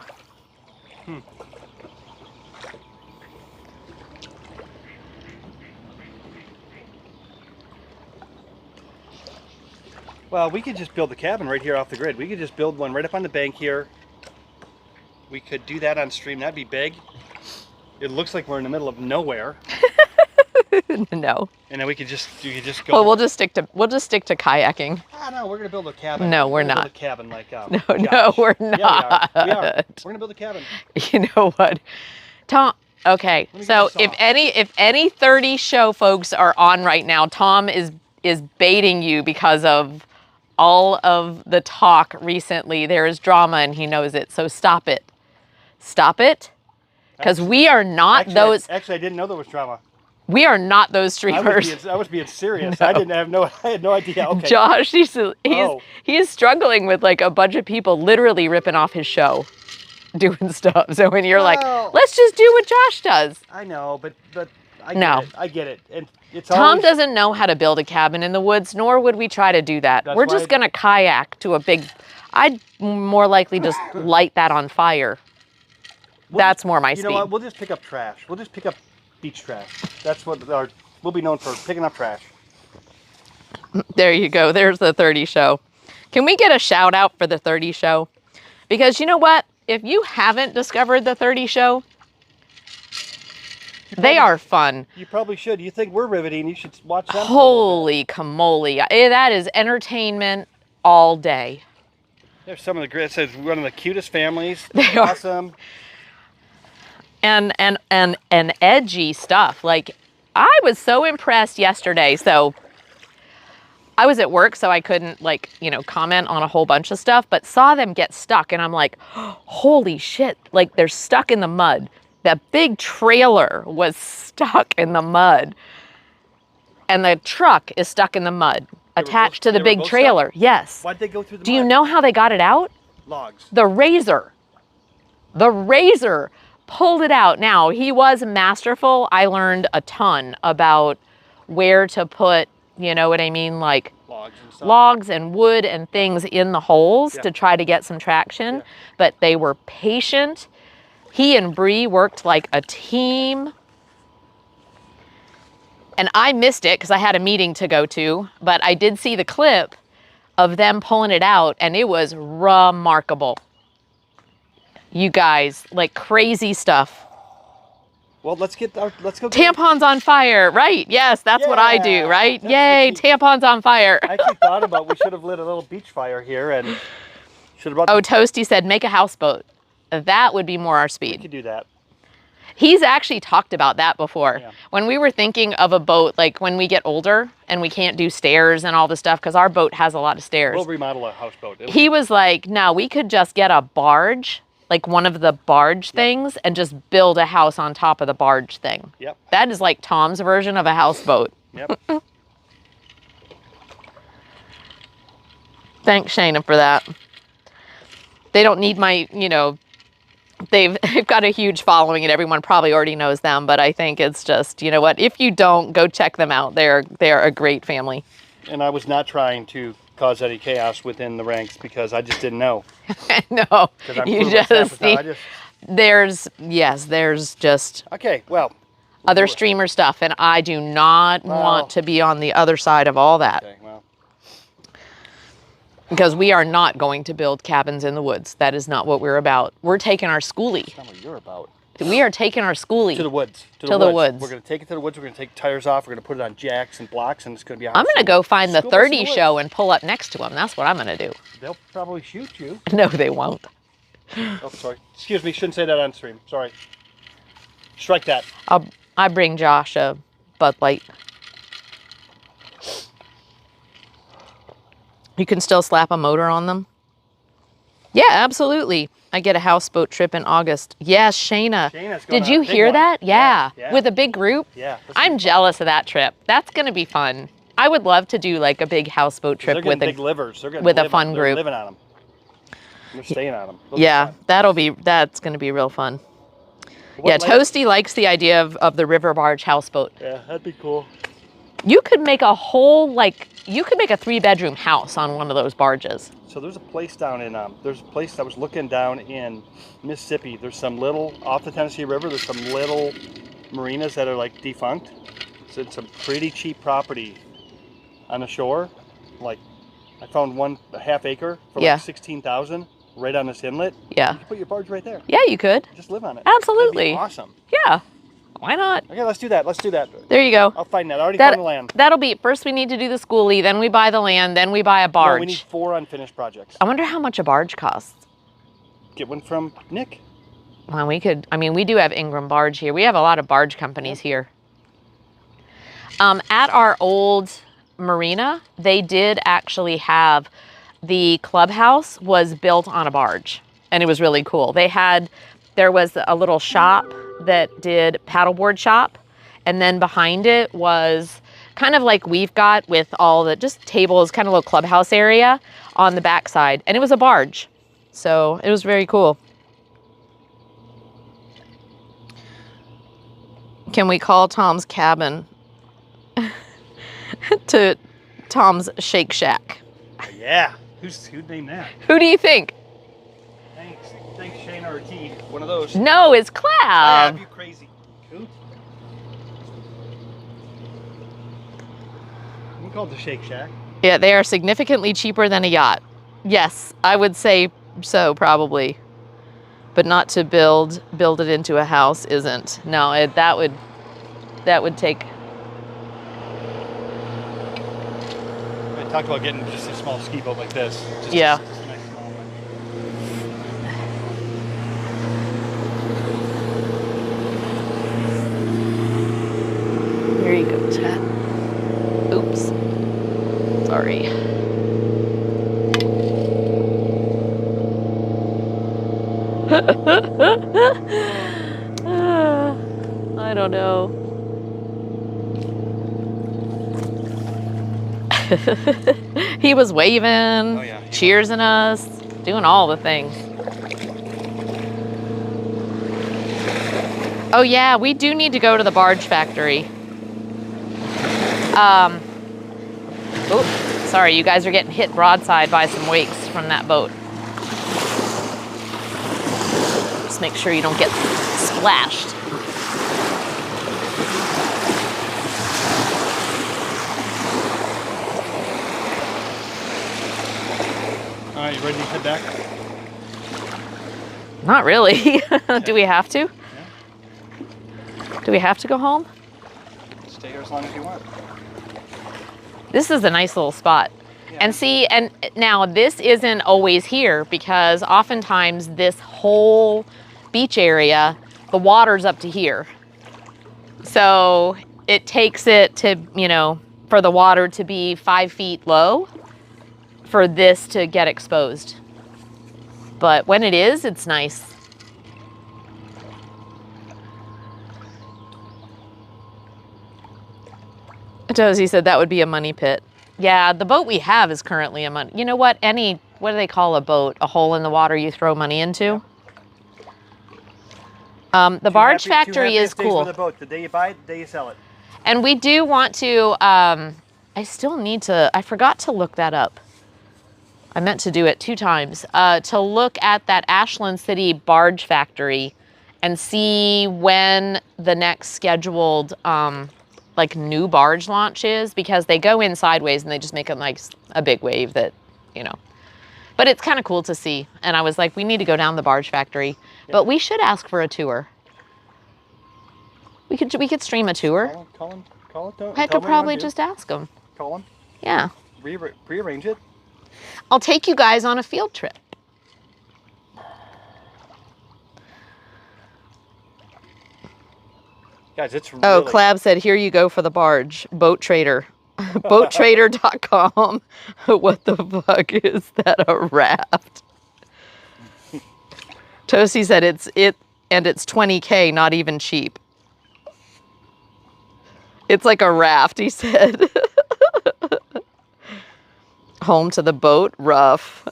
Well, we could just build a cabin right here off the grid. We could just build one right up on the bank here. We could do that on stream. That'd be big. It looks like we're in the middle of nowhere. No. And then you could just go. Well, we'll just stick to kayaking. Ah, no, we're gonna build a cabin. No, we're gonna not. Build a cabin like No, Josh. we're not. Yeah, we are. We're gonna build a cabin. You know what, Tom? Okay, so get if any 30 show folks are on right now, Tom is baiting you because of all of the talk recently. There is drama and he knows it. So stop it. Stop it. Because we are not those. Actually, I didn't know there was drama. We are not those streamers. I was being serious. No. I had no idea. Okay. Josh, he's struggling with like a bunch of people literally ripping off his show, doing stuff. So when you're like, let's just do what Josh does. I know, but No. I get it. And it's Tom doesn't know how to build a cabin in the woods, nor would we try to do that. We're just going to kayak to a big, I'd more likely just light that on fire. That's more my speed. You know what? We'll just pick up trash. We'll just pick up beach trash. That's what we'll be known for, picking up trash. There you go. There's the 30 show. Can we get a shout out for the 30 show? Because you know what? If you haven't discovered the 30 show, they are fun. You probably should. You think we're riveting, you should watch them. Holy camole. That is entertainment all day. There's some of the it says one of the cutest families. They are awesome. And edgy stuff. Like, I was so impressed yesterday. So I was at work, so I couldn't comment on a whole bunch of stuff, but saw them get stuck and I'm like, holy shit. Like, they're stuck in the mud. That big trailer was stuck in the mud. And the truck is stuck in the mud, attached to the big trailer. Yes. Why'd they go through the mud? Do you know how they got it out? Logs. The razor pulled it out. Now, he was masterful. I learned a ton about where to put, you know what I mean? Like logs and stuff. wood and things in the holes Yeah. to try to get some traction, Yeah. but they were patient. He and Bree worked like a team. And I missed it because I had a meeting to go to, but I did see the clip of them pulling it out, and it was remarkable. You guys, like crazy stuff. Well, let's go. Tampons on fire, right? Yes, that's what I do, Yeah, right? that's Yay, the key. tampons on fire. I actually thought about we should have lit a little beach fire here and should have brought. Oh, Toasty said make a houseboat. That would be more our We speed. could do that. He's actually talked about that before. Yeah. When we were thinking of a boat, like when we get older and we can't do stairs and all the stuff, because our boat has a lot of stairs. We'll remodel a houseboat. He was like, no, we could just get a barge, like one of the barge things, and just build a house on top of the barge thing. Yep. That is like Tom's version of a houseboat. Yep. Thanks, Shayna, for that. They don't need my, they've got a huge following and everyone probably already knows them, but I think it's just, you know what, if you don't, go check them out. They're a great family. And I was not trying to cause any chaos within the ranks because I just didn't know. No, 'Cause I'm you cool with just myself, see, there's just Okay, well. other streamer stuff, and I do not want to be on the other side of all that. Okay, well. Because we are not going to build cabins in the woods. That is not what we're about. We're taking our schoolie. That's not what you're about. We are taking our schoolie. To the woods. To the woods. We're going to take it to the woods. We're going to take tires off. We're going to put it on jacks and blocks, and it's going to be a I'm going to go find the School bus in 30 the show woods. and pull up next to them. That's what I'm going to do. They'll probably shoot you. No, they won't. Oh, sorry. Excuse me. Shouldn't say that on stream. Sorry. Strike that. I bring Josh a Bud Light. You can still slap a motor on them? Yeah, absolutely. I get a houseboat trip in August. Yes, Shayna. Shayna's going Did on you a big hear one. that? Yeah. Yeah. With a big group? Yeah. I'm jealous of that trip. That's going to be fun. I would love to do like a big houseboat They're trip getting with big livers. They're gonna with a live fun they're group. living on them. They're staying on them. They'll be Yeah, fun. that's going to be real fun. What Yeah, light- Toasty likes the idea of the river barge houseboat. Yeah, that'd be cool. You could make a whole, you could make a 3-bedroom house on one of those barges. So there's a place down in, there's a place I was looking down in Mississippi. There's some little, off the Tennessee River, there's some little marinas that are like defunct. So it's a pretty cheap property on the shore. Like, I found one, a half acre for Yeah. like 16,000 right on this inlet. Yeah. You can put your barge right there. Yeah, you could. Just live on it. Absolutely. That'd be awesome. Yeah. Why not? Okay, let's do that. Let's do that. There you go. I'll find that. I already found the land. That'll be, first we need to do the schoolie, then we buy the land, then we buy a No, barge. we need 4 unfinished projects. I wonder how much a barge costs. Get one from Nick. Well, we do have Ingram Barge here. We have a lot of barge companies here. At our old marina, they did actually have the clubhouse was built on a barge, and it was really cool. There was a little shop that did paddleboard shop, and then behind it was kind of like we've got with all the just tables, kind of little clubhouse area on the backside, and it was a barge. So it was very cool. Can we call Tom's cabin to Tom's Shake Shack? Yeah. Who'd name that? Who do you think? Thanks, Shayna or T. One of those. No, it's Ah, Clav. you crazy coot. We call it the Shake Shack. Yeah, they are significantly cheaper than a yacht. Yes, I would say so, probably. But not to build it into a house isn't. No, that would take. I talked about getting just a small ski boat like this. Just Yeah. a nice small one. Here you go, Chad. Oops. Sorry. I don't know. He was waving, yeah, he cheersing us, doing all the things. Oh yeah, we do need to go to the barge factory. Oh, Sorry, you guys are getting hit broadside by some wakes from that boat. Just make sure you don't get splashed. All right, you ready to head back? Not really. Do we have to? Yeah. Do we have to go home? Stay here as long as you want. This is a nice little spot. Yeah. And see, and now this isn't always here because oftentimes this whole beach area, the water's up to here. So it takes it to, you know, for the water to be 5 feet low for this to get exposed. But when it is, it's nice. Josie said that would be a money pit. Yeah, the boat we have is currently a money. You know what? What do they call a boat? A hole in the water you throw money into? The barge factory is cool. The boat. The day you buy it, the day you sell it. And we do want to, I still need to, I forgot to look that up. I meant to do it 2 times, to look at that Ashland City barge factory and see when the next scheduled like new barge launch is, because they go in sideways and they just make a big wave that, you know. But it's kind of cool to see. And I was like, we need to go down the barge factory. Yep. But we should ask for a tour. We could stream a tour. Call it. I could probably just ask them. Call them. Yeah. Rearrange it. I'll take you guys on a field trip. Guys, it's really... Oh, Clab said, here you go for the barge. Boat Trader. BoatTrader.com. What the fuck is that, a raft? Tosi said it's 20K, not even cheap. It's like a raft, he said. Home to the boat, rough.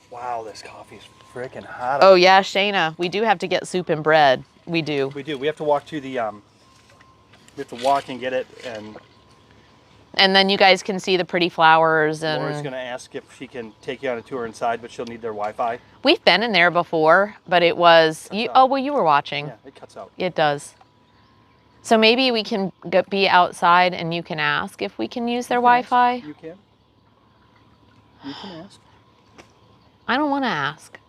Wow, this coffee's freaking hot. Oh yeah, Shayna, we do have to get soup and bread. We do. We do. We have to walk to the, we have to walk and get it, and then you guys can see the pretty flowers. And Laura's going to ask if she can take you on a tour inside, but she'll need their Wi-Fi. We've been in there before, but it was, oh, well, you were watching. Yeah, it cuts out. It does. So maybe we can be outside and you can ask if we can use their Wi-Fi. You can. You can ask. I don't want to ask.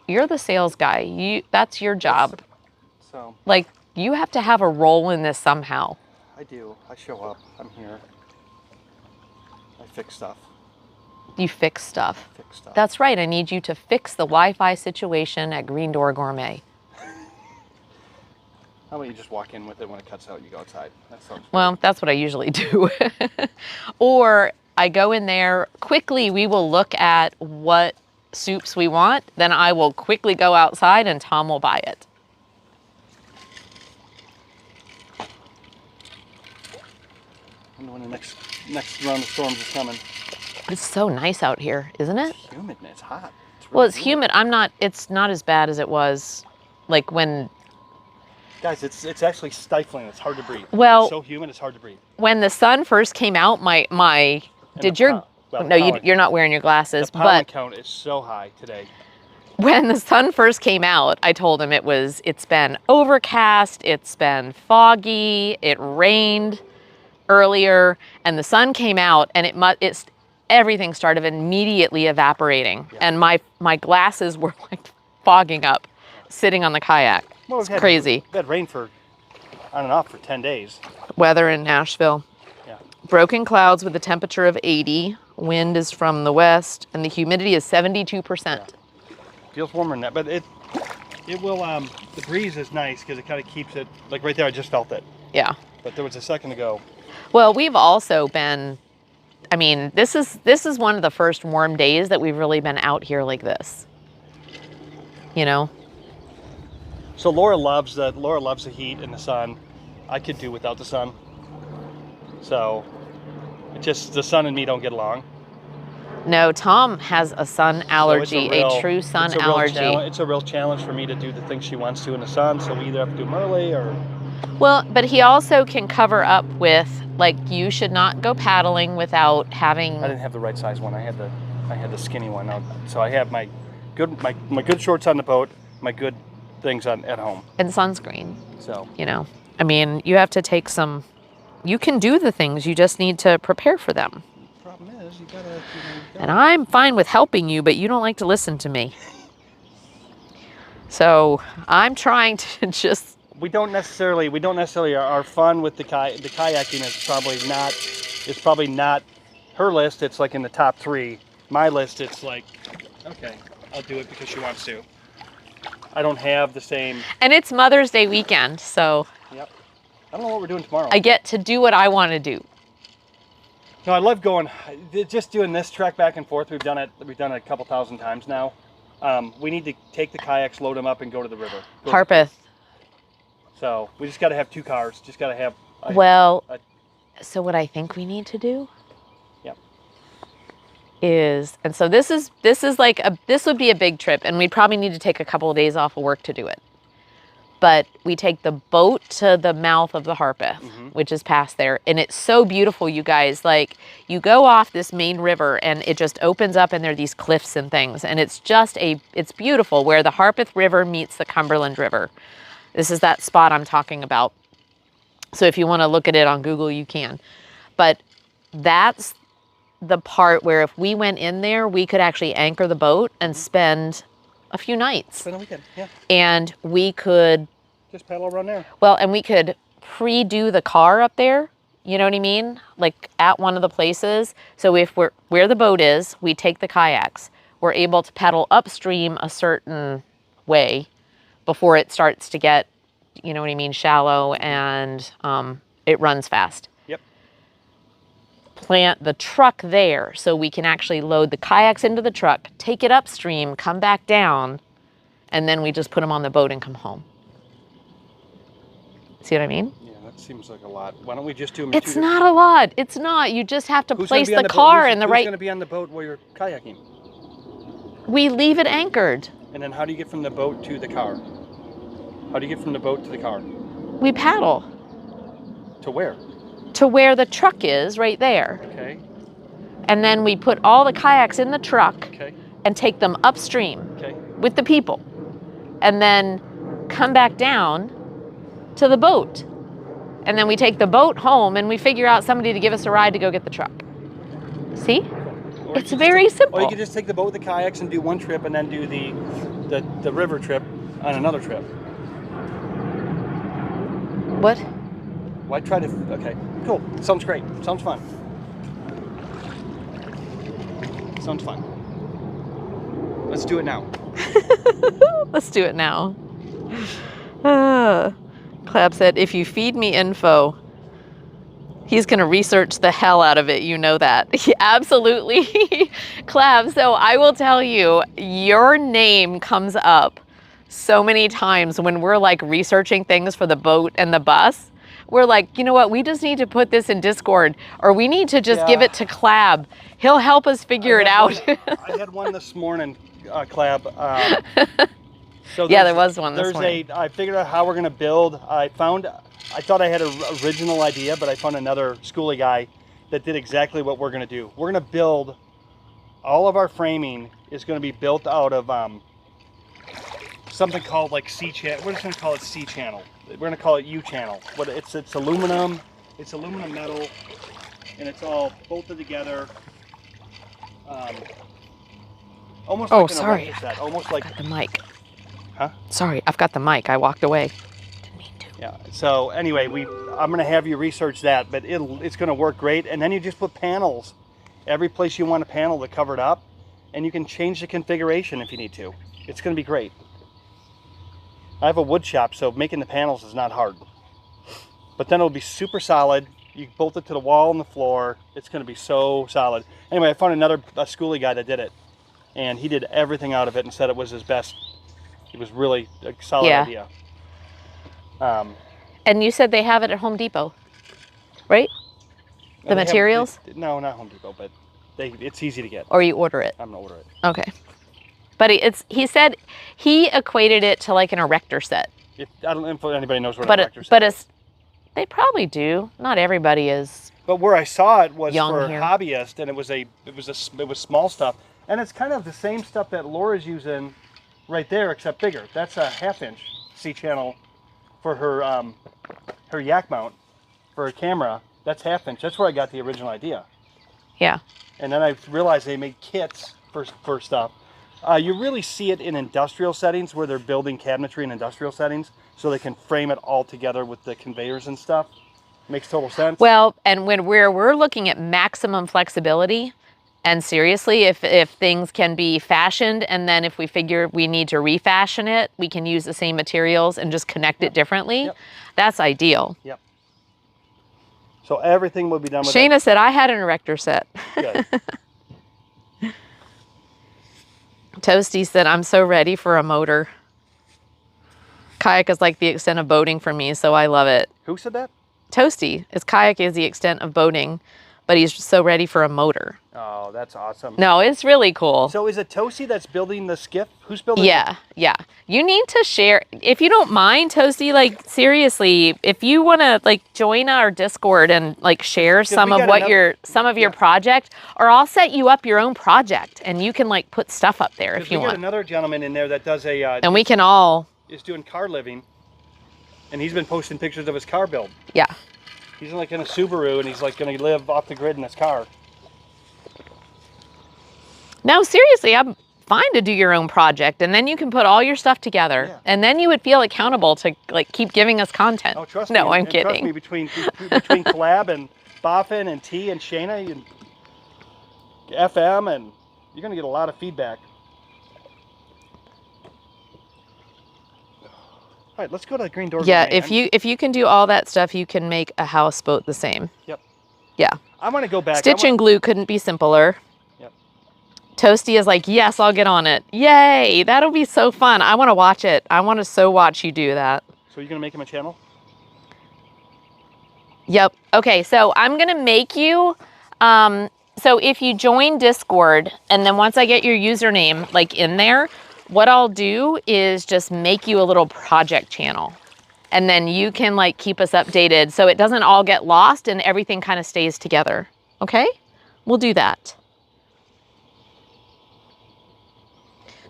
You're the sales guy. That's your job. So. Like, you have to have a role in this somehow. I do. I show up. I'm here. I fix stuff. You fix stuff. Fix stuff. That's right. I need you to fix the Wi-Fi situation at Green Door Gourmet. How about you just walk in with it when it cuts out and you go outside? That sounds good. Well, that's what I usually do. Or I go in there quickly. We will look at what soups we want. Then I will quickly go outside and Tom will buy it. I wonder when the next round of storms is coming. It's so nice out here, isn't it? It's humid and it's hot. It's really Well, it's humid. It's not as bad as it was like when... Guys, it's actually stifling. It's hard to breathe. Well, it's so humid, it's hard to breathe. When the sun first came out, you're not wearing your glasses, the pollen but count is so high today. When the sun first came out, I told him it's been overcast, it's been foggy, it rained earlier, and the sun came out, and everything started immediately evaporating, yeah. And my glasses were like fogging up, sitting on the kayak. Well, it's crazy. We've had rain on and off for 10 days. Weather in Nashville. Yeah. Broken clouds with a temperature of 80. Wind is from the west, and the humidity is 72%. Yeah. Feels warmer than that, but it will. The breeze is nice because it kind of keeps it like right there. I just felt it. Yeah. But there was a second ago. Well, we've also been. I mean, this is one of the first warm days that we've really been out here like this. You know. So Laura loves the heat and the sun. I could do without the sun. So, the sun and me don't get along. No, Tom has a sun allergy, so a true sun allergy. It's a real challenge for me to do the things she wants to in the sun. So we either have to do them early or Well, but he also can cover up with, like, you should not go paddling without having. I didn't have the right size one. I had the skinny one. So I have my good shorts on the boat, my good things at home. And sunscreen. So, You know, I mean, you have to take some. You can do the things. You just need to prepare for them. problem is you gotta. And I'm fine with helping you, but you don't like to listen to me. So I'm trying to just. We don't necessarily. Our fun with the kayaking is probably not her list. It's like in the top 3. My list, it's like, okay, I'll do it because she wants to. I don't have the same. And it's Mother's Day weekend, so. Yep. I don't know what we're doing tomorrow. I get to do what I want to do. No, I love going. Just doing this trek back and forth. We've done it a couple thousand times now. We need to take the kayaks, load them up, and go to the river. Harpeth. So we just got to have 2 cars. Just got to have. So what I think we need to do. Yep. Is, and so this is like this would be a big trip, and we'd probably need to take a couple of days off of work to do it. But we take the boat to the mouth of the Harpeth, which is past there, and it's so beautiful, you guys. Like, you go off this main river, and it just opens up, and there are these cliffs and things, and it's beautiful where the Harpeth River meets the Cumberland River. This is that spot I'm talking about. So if you want to look at it on Google, you can. But that's the part where if we went in there, we could actually anchor the boat and spend a few nights. Spend a weekend, yeah. And we could just paddle around there. Well, and we could pre-do the car up there. You know what I mean? Like at one of the places. So if we're where the boat is, we take the kayaks. We're able to pedal upstream a certain way before it starts to get, you know what I mean, shallow, and it runs fast. Yep. Plant the truck there so we can actually load the kayaks into the truck, take it upstream, come back down, and then we just put them on the boat and come home. See what I mean? Yeah, that seems like a lot. Why don't we just do them? It's not a lot. It's not. You just have to place the car in the right. Who's going to be on the boat while you're kayaking? We leave it anchored. And then how do you get from the boat to the car? How do you get from the boat to the car? We paddle. To where? To where the truck is, right there. Okay. And then we put all the kayaks in the truck. Okay. And take them upstream. Okay. With the people. And then come back down to the boat. And then we take the boat home and we figure out somebody to give us a ride to go get the truck. See? It's very simple. Or you could just take the boat with the kayaks and do one trip and then do the river trip on another trip. What? Why try to... Okay, cool. Sounds great. Sounds fun. Sounds fun. Let's do it now. Let's do it now. Clab said, if you feed me info, he's going to research the hell out of it. You know that. Absolutely. Clab, so I will tell you, your name comes up so many times when we're like researching things for the boat and the bus. We're like, you know what? We just need to put this in Discord, or we need to just give it to Clab. He'll help us figure it out. I had one this morning, Clab. So yeah, there was one this morning. I figured out how we're going to build. I thought I had an original idea, but I found another schoolie guy that did exactly what we're going to do. We're going to build, all of our framing is going to be built out of something called like C-channel. We're just going to call it C-channel. We're going to call it U-channel. But it's aluminum. It's aluminum metal, and it's all bolted together. Almost like an erector set. Almost like the mic. Huh? Sorry, I've got the mic. I walked away. Didn't mean to. Yeah. So anyway, I'm going to have you research that, but it's going to work great. And then you just put panels every place you want a panel to cover it up, and you can change the configuration if you need to. It's going to be great. I have a wood shop, so making the panels is not hard. But then it'll be super solid. You bolt it to the wall and the floor. It's going to be so solid. Anyway, I found a schoolie guy that did it, and he did everything out of it and said it was his best. It was really a solid idea. And you said they have it at Home Depot, right? The materials? No, not Home Depot, but it's easy to get. Or you order it? I'm going to order it. Okay. But he said he equated it to like an erector set. I don't know if anybody knows what a But erector set but is. it's they probably do. Not everybody is. But where I saw it was Young for here. hobbyists, and it was small stuff, and it's kind of the same stuff that Laura's using right there, except bigger. That's a 1/2-inch C-channel for her yak mount for her camera. That's 1/2-inch. That's where I got the original idea. Yeah. And then I realized they made kits for stuff. You really see it in industrial settings where they're building cabinetry in industrial settings, so they can frame it all together with the conveyors and stuff. Makes total sense. Well, and when we're looking at maximum flexibility, and seriously, if things can be fashioned, and then if we figure we need to refashion it, we can use the same materials and just connect it differently. Yep. That's ideal. Yep. So everything will be done with Shayna said I had an erector set. Good. Toasty said I'm so ready for a motor. Kayak is like the extent of boating for me, so I love it. Who said that? Toasty, his kayak is the extent of boating, but he's so ready for a motor. Oh, that's awesome. No, it's really cool. So is it Toasty that's building the skiff? Who's building Yeah, yeah. You need to share, if you don't mind, Toasty, like seriously, if you want to like join our Discord and like share some we of got what your project, or I'll set you up your own project and you can like put stuff up there if you We got want. another gentleman in there that does a And we can all, is doing car living, and he's been posting pictures of his car build. yeah. He's like in a Subaru, and he's like going to live off the grid in his car. No, seriously, I'm fine to do your own project and then you can put all your stuff together Yeah. and then you would feel accountable to like keep giving us content. Oh, trust me. No, I'm and Trust kidding. me, between Collab and Boffin and T and Shayna and FM, and you're going to get a lot of feedback. All right, let's go to the Green Door. Yeah, Domain. if you can do all that stuff, you can make a houseboat the same. Yep. Yeah. I want to go back. Stitch and glue couldn't be simpler. Yep. Toasty is like, yes, I'll get on it. Yay, that'll be so fun. I want to watch it. I want to so watch you do that. So you're going to make him a channel? Yep. Okay, so I'm going to make you, so if you join Discord, and then once I get your username like in there, what I'll do is just make you a little project channel. And then you can like keep us updated so it doesn't all get lost and everything kind of stays together. Okay? We'll do that.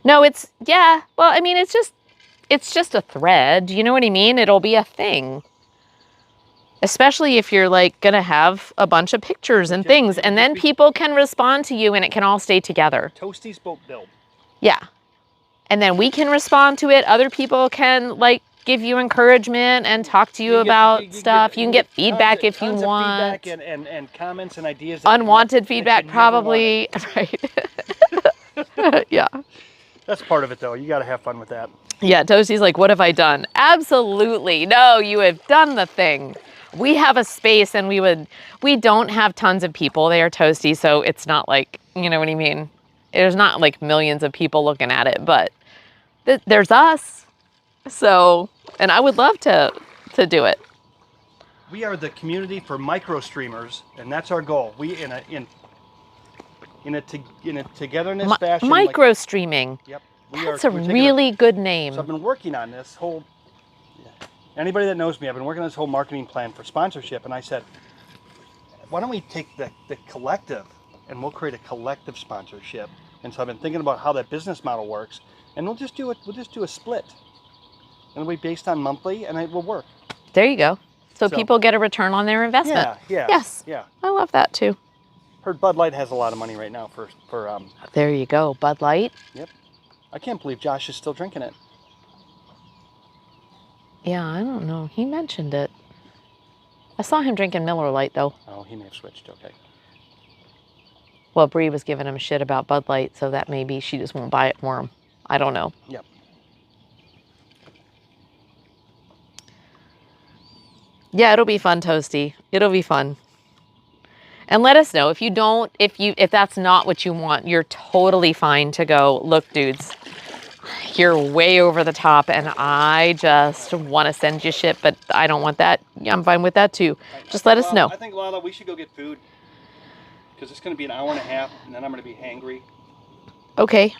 No, yeah, well, I mean, it's just a thread. You know what I mean? It'll be a thing. Especially if you're like gonna have a bunch of pictures and things, and then people can respond to you and it can all stay together. Toasty's boat build. Yeah. And then we can respond to it. Other people can like give you encouragement and talk to you about stuff. You can get feedback if you tons of want. feedback and comments and ideas. that Unwanted you feedback should never want. probably. Right. Yeah. That's part of it, though. You got to have fun with that. Yeah, Toasty's like, what have I done? Absolutely. No, you have done the thing. We have a space and we don't have tons of people there, Toasty, so it's not like, you know what I mean? There's not like millions of people looking at it, but there's us. So, and I would love to do it. We are the community for micro streamers, and that's our goal. We in a togetherness fashion. Micro streaming. Yep. That's a really good name. So I've been working on this whole. Anybody that knows me, I've been working on this whole marketing plan for sponsorship, and I said, why don't we take the collective and we'll create a collective sponsorship? And so I've been thinking about how that business model works, and we'll just do it. We'll just do a split, and it'll be based on monthly, and it will work. There you go. So people get a return on their investment. Yeah. Yeah. Yes. Yeah. I love that too. Heard Bud Light has a lot of money right now for There you go, Bud Light. Yep. I can't believe Josh is still drinking it. Yeah, I don't know. He mentioned it. I saw him drinking Miller Lite though. Oh, he may have switched. Okay. Well, Bree was giving him shit about Bud Light, so that maybe she just won't buy it for him. I don't know. Yep. Yeah, it'll be fun, Toasty. It'll be fun. And let us know if that's not what you want, you're totally fine to go, look, dudes, you're way over the top and I just want to send you shit, but I don't want that. Yeah, I'm fine with that too. Just let us know. I think, Lala, we should go get food because it's going to be an hour and a half and then I'm going to be hangry. Okay.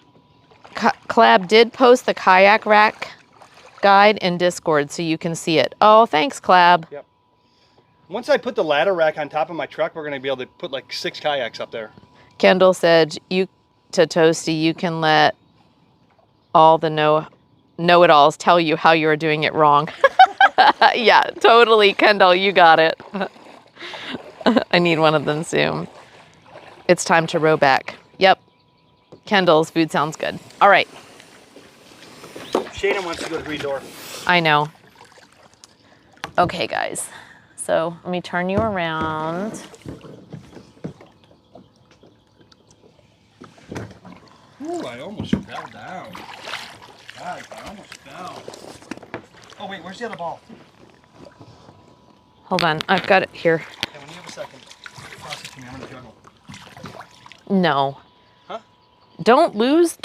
Collab did post the kayak rack guide in Discord so you can see it. Oh, thanks, Clab. Yep. Once I put the ladder rack on top of my truck, we're going to be able to put like 6 kayaks up there. Kendall said you to Toasty, you can let all the know-it-alls tell you how you're doing it wrong. Yeah, totally, Kendall, you got it. I need one of them soon. It's time to row back. Yep. Kendall's food sounds good. All right. Shayna wants to go to Green Door. I know. Okay, guys. So let me turn you around. Ooh, I almost fell down. God, I almost fell. Oh, wait, where's the other ball? Hold on, I've got it here. Okay, when you have a second, toss it to me. I'm gonna juggle. No. Huh? Don't lose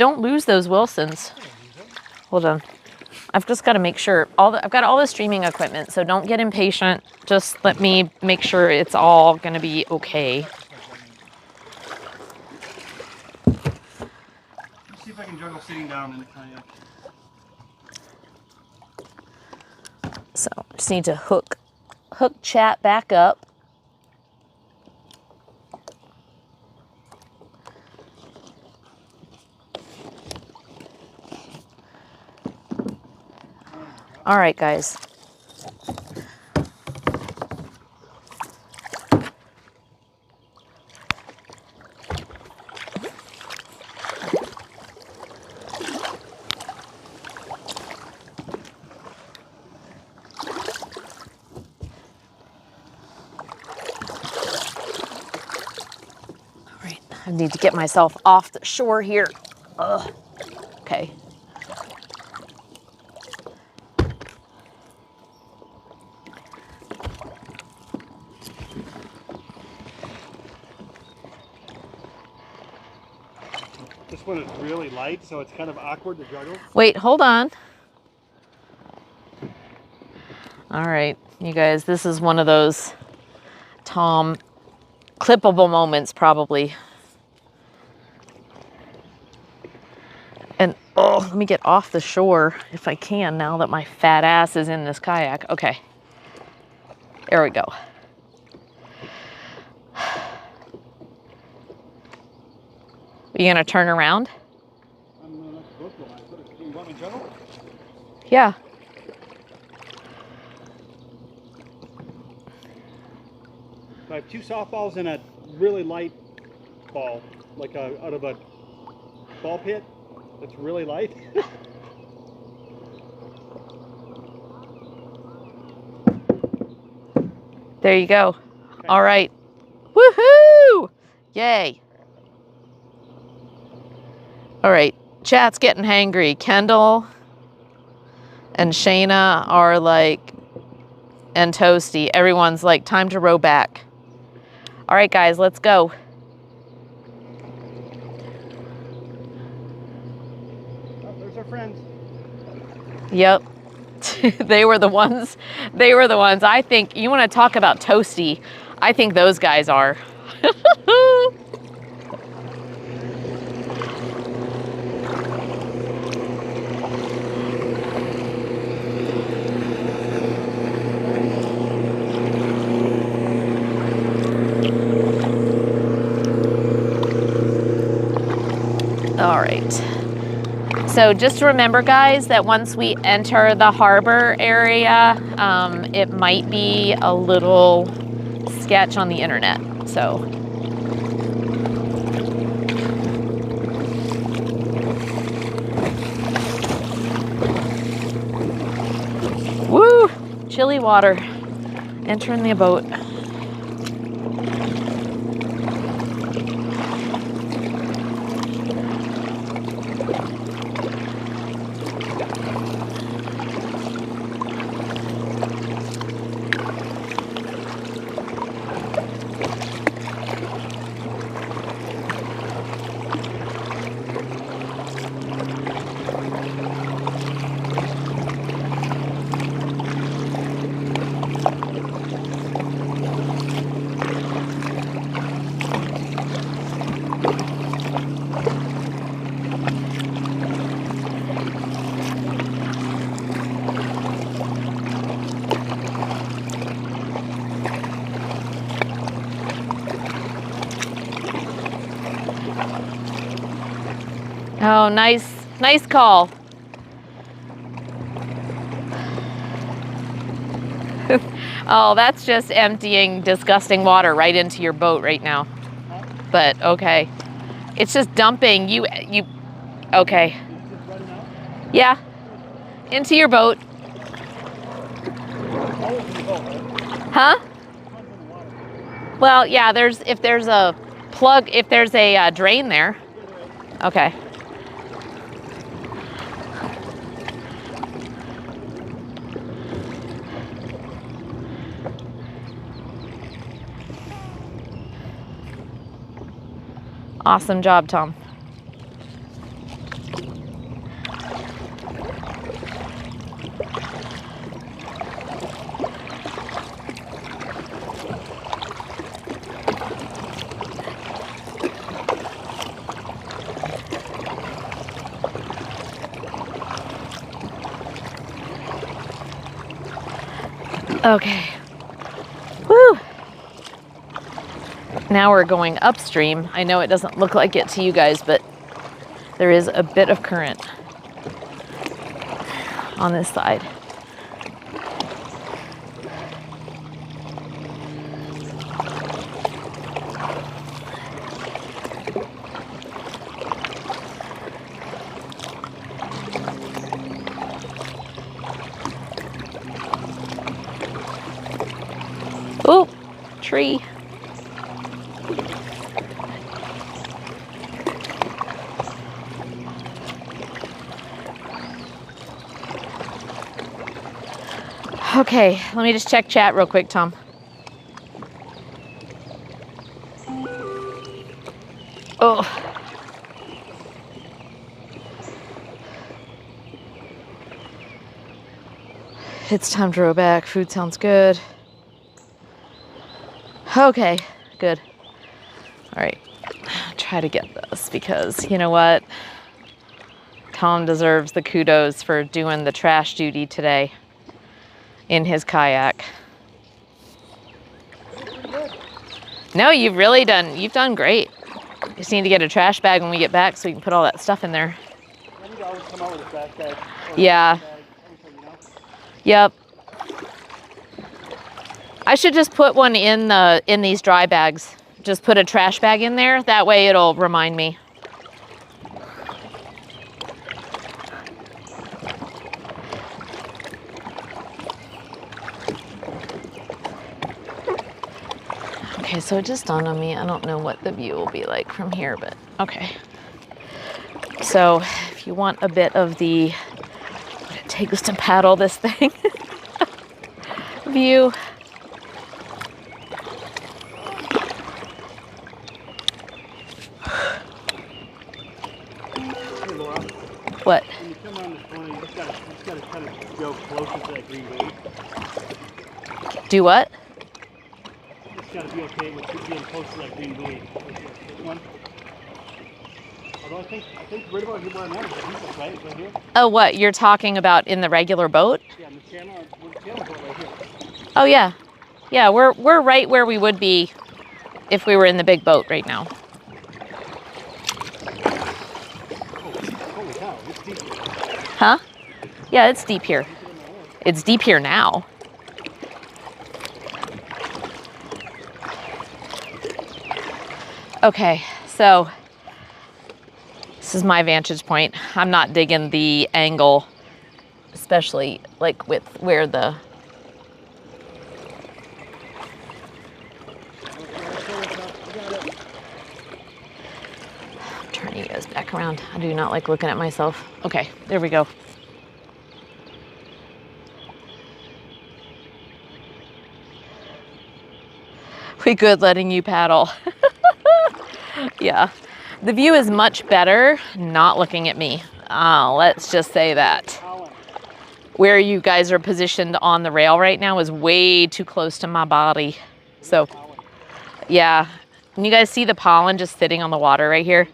those Wilsons. Hold on. I've just got to make sure I've got all the streaming equipment, so don't get impatient. Just let me make sure it's all going to be okay. Let's see if I can juggle sitting down in the kayak. So just need to hook chat back up. All right, guys. All right, I need to get myself off the shore here. Ugh. Okay. This one is really light, so it's kind of awkward to juggle. Wait, hold on. All right, you guys, this is one of those Tom clippable moments, probably. And oh, let me get off the shore if I can now that my fat ass is in this kayak. Okay, there we go. Are you gonna turn around? You want me to juggle? Yeah. I have 2 softballs and a really light ball, like out of a ball pit that's really light. There you go. Okay. All right. Woohoo! Yay. All right. Chat's getting hangry. Kendall and Shayna are like, and Toasty. Everyone's like, time to row back. All right, guys, let's go. Oh, there's our friends. Yep. They were the ones. They were the ones. I think you want to talk about Toasty. I think those guys are. All right. So just remember, guys, that once we enter the harbor area, it might be a little sketch on the internet. So. Woo! Chilly water. Entering the boat. Oh, nice call. Oh, that's just emptying disgusting water right into your boat right now. But okay. It's just dumping you okay. Yeah. Into your boat. Huh? Well, yeah, if there's a plug, if there's a drain there. Okay. Awesome job, Tom. Okay. Woo! Now we're going upstream. I know it doesn't look like it to you guys, but there is a bit of current on this side. Oh, tree. Okay, let me just check chat real quick, Tom. Oh. It's time to row back. Food sounds good. Okay, good. All right, try to get this because you know what? Tom deserves the kudos for doing the trash duty today in his kayak. No, you've done great. You just need to get a trash bag when we get back so we can put all that stuff in there. I need to always come out with a trash bag. Yeah. Yep. I should just put one in these dry bags. Just put a trash bag in there. That way it'll remind me. Okay, so it just dawned on me. I don't know what the view will be like from here, but okay. So if you want a bit of what it takes to paddle this thing view. Hey, Laura. What? When you come around this corner, you just gotta kind of go closer to that green buoy. Do what? It's gotta be okay with being close to that green buoy. This one. Although I think right about here where I'm at is the deepest, right? Right here? Oh, what? You're talking about in the regular boat? Yeah, in the channel boat right here. Oh, yeah. Yeah, we're right where we would be if we were in the big boat right now. Holy cow, it's deep here. Huh? Yeah, it's deep here. It's deep here now. Okay, so this is my vantage point. I'm not digging the angle, especially like with where the... I'm turning you guys back around. I do not like looking at myself. Okay, there we go. We good letting you paddle. Yeah, the view is much better not looking at me. Let's just say that. Where you guys are positioned on the rail right now is way too close to my body. So, yeah. Can you guys see the pollen just sitting on the water right here?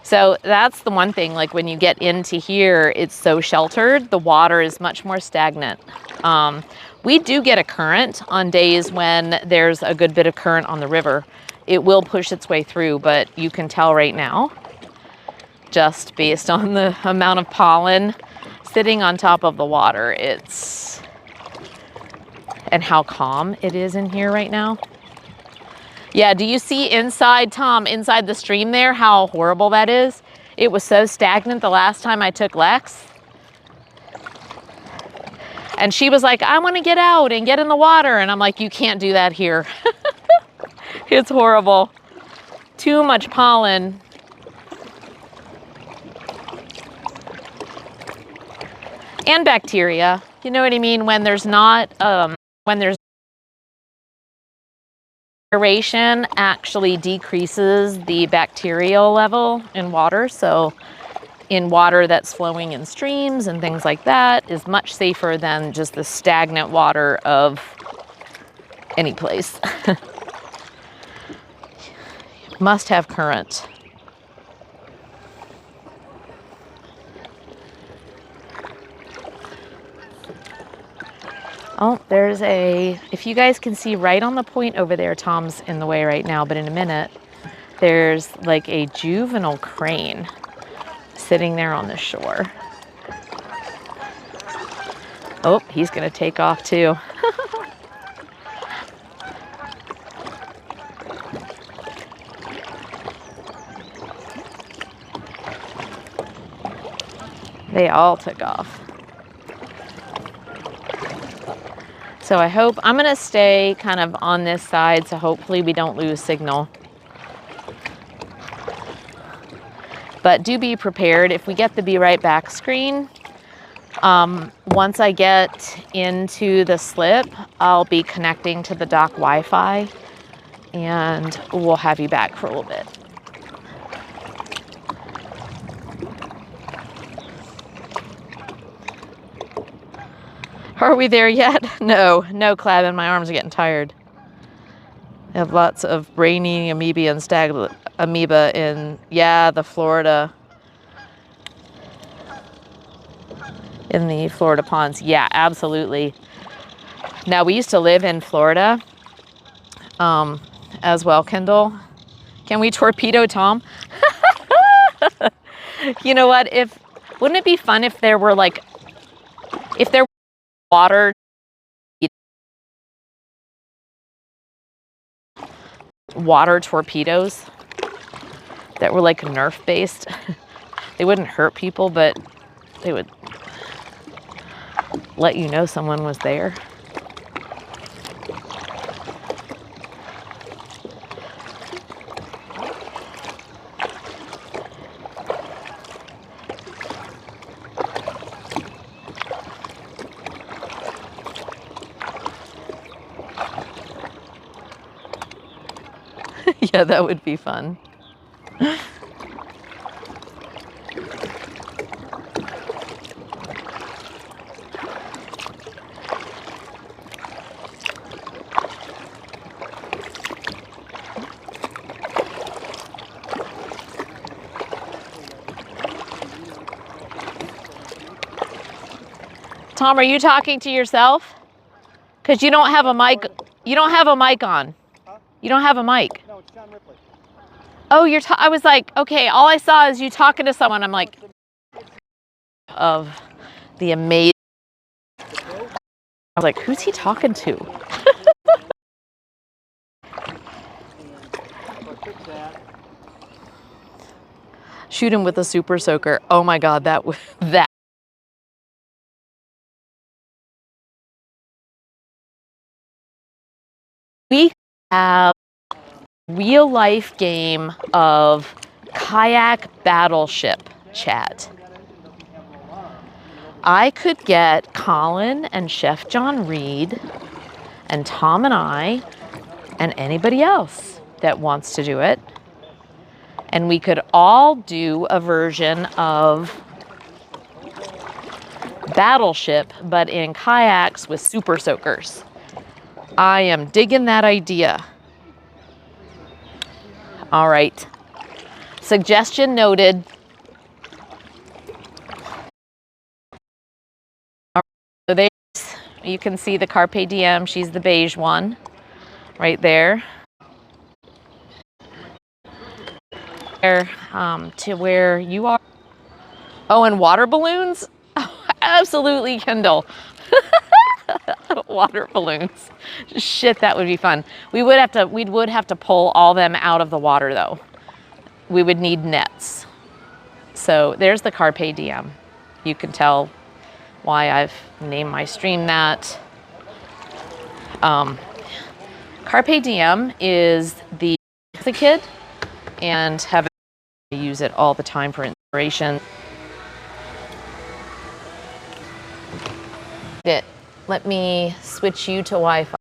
So that's the one thing, like when you get into here, it's so sheltered. The water is much more stagnant. We do get a current on days when there's a good bit of current on the river. It will push its way through, but you can tell right now just based on the amount of pollen sitting on top of the water. And how calm it is in here right now. Yeah, do you see inside, Tom, inside the stream there, how horrible that is? It was so stagnant the last time I took Lex. And she was like, I want to get out and get in the water. And I'm like, you can't do that here. It's horrible. Too much pollen. And bacteria. You know what I mean? When there's not, when there's aeration actually decreases the bacterial level in water. So in water that's flowing in streams and things like that is much safer than just the stagnant water of any place. Must have current. Oh, there's if you guys can see right on the point over there, Tom's in the way right now, but in a minute, there's like a juvenile crane sitting there on the shore. Oh, he's gonna take off too. They all took off. So I hope, I'm gonna stay kind of on this side, so hopefully we don't lose signal. But do be prepared. If we get the Be Right Back screen, once I get into the slip, I'll be connecting to the dock Wi-Fi and we'll have you back for a little bit. Are we there yet? No, Clab, and my arms are getting tired. I have lots of brainy amoeba and stag amoeba in, the Florida, in the Florida ponds. Yeah, absolutely. Now, we used to live in Florida as well, Kendall. Can we torpedo Tom? You know what? Wouldn't it be fun if there were water torpedoes that were like Nerf based? They wouldn't hurt people, but they would let you know someone was there. Yeah, that would be fun. Tom, are you talking to yourself? Because you don't have a mic. You don't have a mic on. Huh? You don't have a mic. No, it's John Ripley. Oh, I was like, okay, all I saw is you talking to someone. I'm like, of the amazing. I was like, who's he talking to? Shoot him with a super soaker. Oh my God, that. We have a real life game of kayak battleship chat. I could get Colin and Chef John Reed and Tom and I and anybody else that wants to do it. And we could all do a version of Battleship, but in kayaks with super soakers. I am digging that idea. All right. Suggestion noted. So there's, you can see the Carpe Diem. She's the beige one right there. there to where you are. Oh, and water balloons? Absolutely, Kendall. Water balloons. Shit, that would be fun. We would have to pull all them out of the water though. We would need nets. So there's the Carpe Diem. You can tell why I've named my stream that. Carpe Diem is the kid and have use it all the time for inspiration. Let me switch you to Wi-Fi.